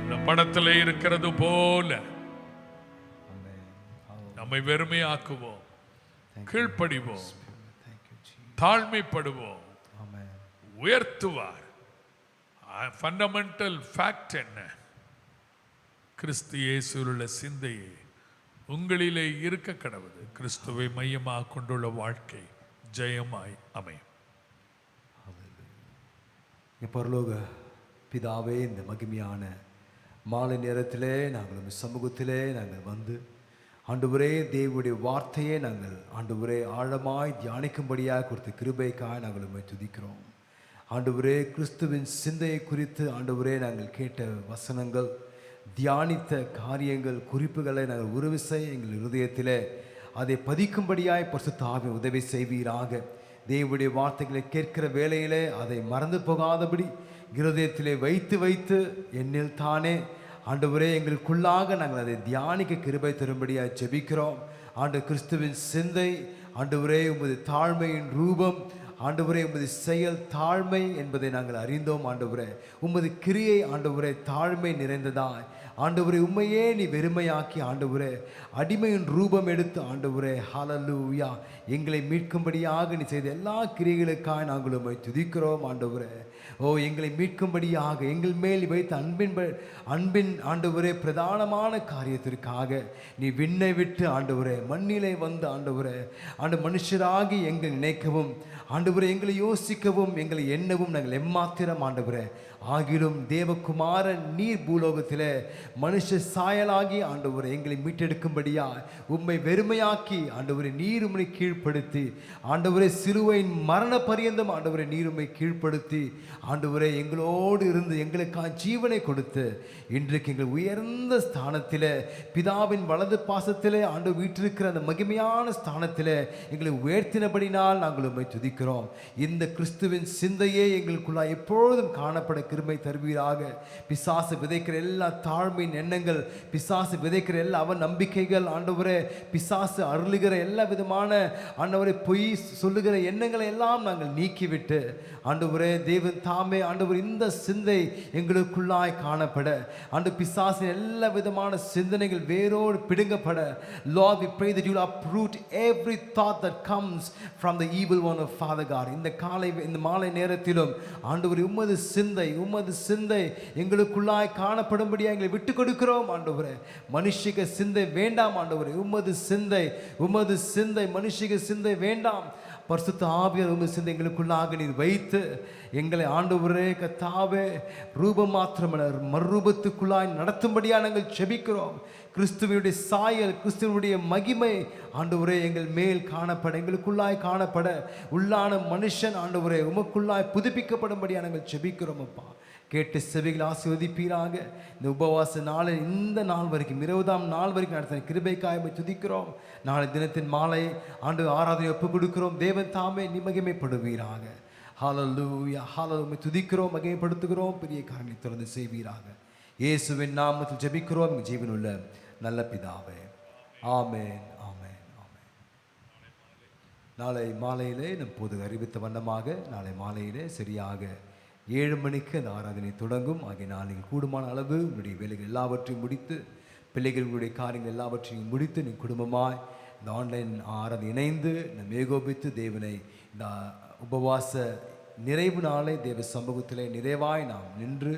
இந்த படத்தில் இருக்கிறது போல நம்மை வெறுமையாக்குவோம், கீழ்ப்படிவோம், தாழ்மைப்படுவோம், உயர்த்துவார். ஃபண்டமெண்டல் ஃபேக்ட் என்ன? கிறிஸ்து இயேசுவுள்ள சிந்தையே உங்களிலே இருக்க கடவுது. கிறிஸ்துவை மையமாக கொண்டுள்ள வாழ்க்கை ஜெயமாய் அமையும். பரலோக பிதாவே, இந்த மகிமையான மாலை நேரத்திலே நாங்கள் சமூகத்திலே நாங்கள் வந்து ஆண்டவரே தேவனுடைய வார்த்தையை நாங்கள் ஆண்டவரே ஆழமாய் தியானிக்கும்படியாக கொடுத்த கிருபைக்காய் நாங்கள் உம்மை துதிக்கிறோம். ஆண்டவரே கிறிஸ்துவின் சிந்தையை குறித்து ஆண்டவரே நாங்கள் கேட்ட வசனங்கள், தியானித்த காரியங்கள், குறிப்புகளை நாங்கள் உருவிசை எங்கள் இருதயத்திலே அதை பதிக்கும்படியாய் பரிசுத்த ஆவியானவர் உதவி செய்வீராக. தேவனுடைய வார்த்தைகளை கேட்கிற வேளையிலே அதை மறந்து போகாதபடி இருதயத்திலே வைத்து வைத்து என்னில் தானே ஆண்டவரே எங்களுக்குள்ளாக நாங்கள் அதை தியானிக்க கிருபை தரும்படியாக ஜெபிக்கிறோம். ஆண்டு கிறிஸ்துவின் சிந்தை ஆண்டவரே உமது தாழ்மையின் ரூபம், ஆண்டவரே உமது செயல் தாழ்மை என்பதை நாங்கள் அறிந்தோம். ஆண்டவரே உமது கிரியை ஆண்டவரே தாழ்மை நிறைந்ததாய் ஆண்டவரே உம்மையே நீ வெறுமையாக்கி ஆண்டவரே அடிமையின் ரூபம் எடுத்து ஆண்டவரே ஹல்லேலூயா எங்களை மீட்கும்படியாக நீ செய்த எல்லா கிரியைகளுக்காக நாங்கள் உம்மை துதிக்கிறோம். ஆண்டவரே ஓ எங்களை மீட்கும்படியாக எங்கள் மேல் வைத்த அன்பின் ஆண்டவரே பிரதானமான காரியத்திற்காக நீ விண்ணை விட்டு ஆண்டவரே மண்ணிலே வந்து ஆண்டவரே மனுஷராகி எங்களை நினைக்கவும் ஆண்டவரே எங்களை யோசிக்கவும் எங்களை எண்ணவும் நாங்கள் எம்மாத்திரம் ஆண்டவரே ஆகிலும் தேவகுமாரன் நீர் பூலோகத்திலே மனுஷ சாயலாகி ஆண்டவரை எங்களை மீட்டெடுக்கும்படியா உம்மை வெறுமையாக்கி ஆண்டவரை நீர் உம்மை கீழ்ப்படுத்தி ஆண்டவரை சிலுவையின் மரண பரியந்தம் ஆண்டவரை நீர் உம்மை கீழ்ப்படுத்தி ஆண்டவரை எங்களோடு இருந்து எங்களுக்காக ஜீவனை கொடுத்து இன்றைக்கு எங்கள் உயர்ந்த ஸ்தானத்தில் பிதாவின் வலது பாசத்திலே ஆண்டு வீற்றிருக்கிற அந்த மகிமையான ஸ்தானத்தில் எங்களை உயர்த்தினபடினால் நாங்கள் உம்மை துதிக்கிறோம். இந்த கிறிஸ்துவின் சிந்தையே எங்களுக்குள்ளாக எப்பொழுதும் காணப்பட கிருபை தருவீராக. பிசாசு விதைக்கிற எல்லா தாழ்மையின் எண்ணங்கள், பிசாசு விதைக்கிற எல்லா அவ நம்பிக்கைகள் ஆண்டவரே, பிசாசு அருளுகிற எல்லா விதமான ஆண்டவரை பொய் சொல்லுகிற எண்ணங்களை எல்லாம் நாங்கள் நீக்கிவிட்டு ஆண்டவரே தேவன் தாமே ஆண்டவர் இந்த சிந்தை எங்களுக்குள்ளாய் காணப்பட ஆண்டு பிசாசின் எல்லா விதமான சிந்தனைகள் வேரோடு பிடுங்கப்பட. Lord, we pray that you will uproot every thought that comes from the evil one of Father God. இந்த மாலை நேரத்திலும் ஆண்டவரே உமது சிந்தை எங்களுக்குள்ளாய் காணப்படும்படியாக எங்களை விட்டு கொடுக்கிறோம் ஆண்டவரே. மனுஷிக சிந்தை வேண்டாம் ஆண்டவரே, உமது சிந்தை மனுஷிக சிந்தை வேண்டாம். பரிசுத்த ஆவியார் உமது சிந்தை எங்களுக்குள்ளாக நீர் வைத்து எங்களை ஆண்டவரே கர்த்தாவே ரூபம் மாத்திரமல்ல மறுரூபத்துக்குள்ளாய் நடத்தும்படியாக நாங்கள் செபிக்கிறோம். கிறிஸ்துவனுடைய சாயல், கிறிஸ்துவனுடைய மகிமை ஆண்டவரே எங்கள் மேல் காணப்பட, எங்களுக்குள்ளாய் காணப்பட, உள்ளான மனுஷன் ஆண்டவரே உமக்குள்ளாய் புதுப்பிக்கப்படும்படியாக நாங்கள் செபிக்கிறோம் அப்பா. கேட்டு செவிகளை ஆசீர்வதிப்பீராக. இந்த உபவாச நாளை இந்த நாள் வரைக்கும் 20ஆம் நாள் வரைக்கும் நடத்தின கிருபைக்காய் துதிக்கிறோம். நாளை தினத்தின் மாலை ஆண்டு ஆராதனை ஒப்புக் கொடுக்கிறோம். தேவன் தாமே மகிமைப்படுவீராக. ஹல்லேலூயா, ஹல்லேலூயா. துதிக்கிறோம், மகிமைப்படுத்துகிறோம். பெரிய காரியங்களை தொடர்ந்து செய்வீராக. இயேசுவின் நாமத்தில் ஜெபிக்கிறோம் ஜீவனுள்ள நல்ல பிதாவே. ஆமென், ஆமென், ஆமென். நாளை மாலையிலே நம் பொது அறிவித்த வண்ணமாக நாளை மாலையிலே சரியாக 7 மணிக்கு அந்த ஆராதனை தொடங்கும். ஆகையினால் நீங்கள் கூடுமான அளவு உங்களுடைய வேலைகள் எல்லாவற்றையும் முடித்து, பிள்ளைகளுடைய காரியங்கள் எல்லாவற்றையும் முடித்து நீங்கள் குடும்பமாய் இந்த ஆன்லைன் ஆராதனை இணைந்து நம் ஏகோபித்து தேவனை இந்த உபவாச நிறைவு நாளை தேவ சமூகத்திலே நிறைவாய் நாம் நின்று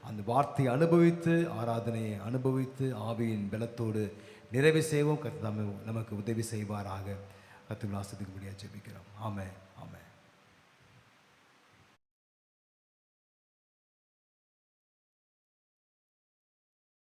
அந்த வார்த்தையை அனுபவித்து, ஆராதனையை அனுபவித்து, ஆவியின் பலத்தோடு நிறைவு செய்வோம். கர்த்தர் நமக்கு உதவி செய்வாராக. கர்த்தர் ஆசீர்வதிக்கும்படியாக ஜெபிக்கிறோம். ஆமென்.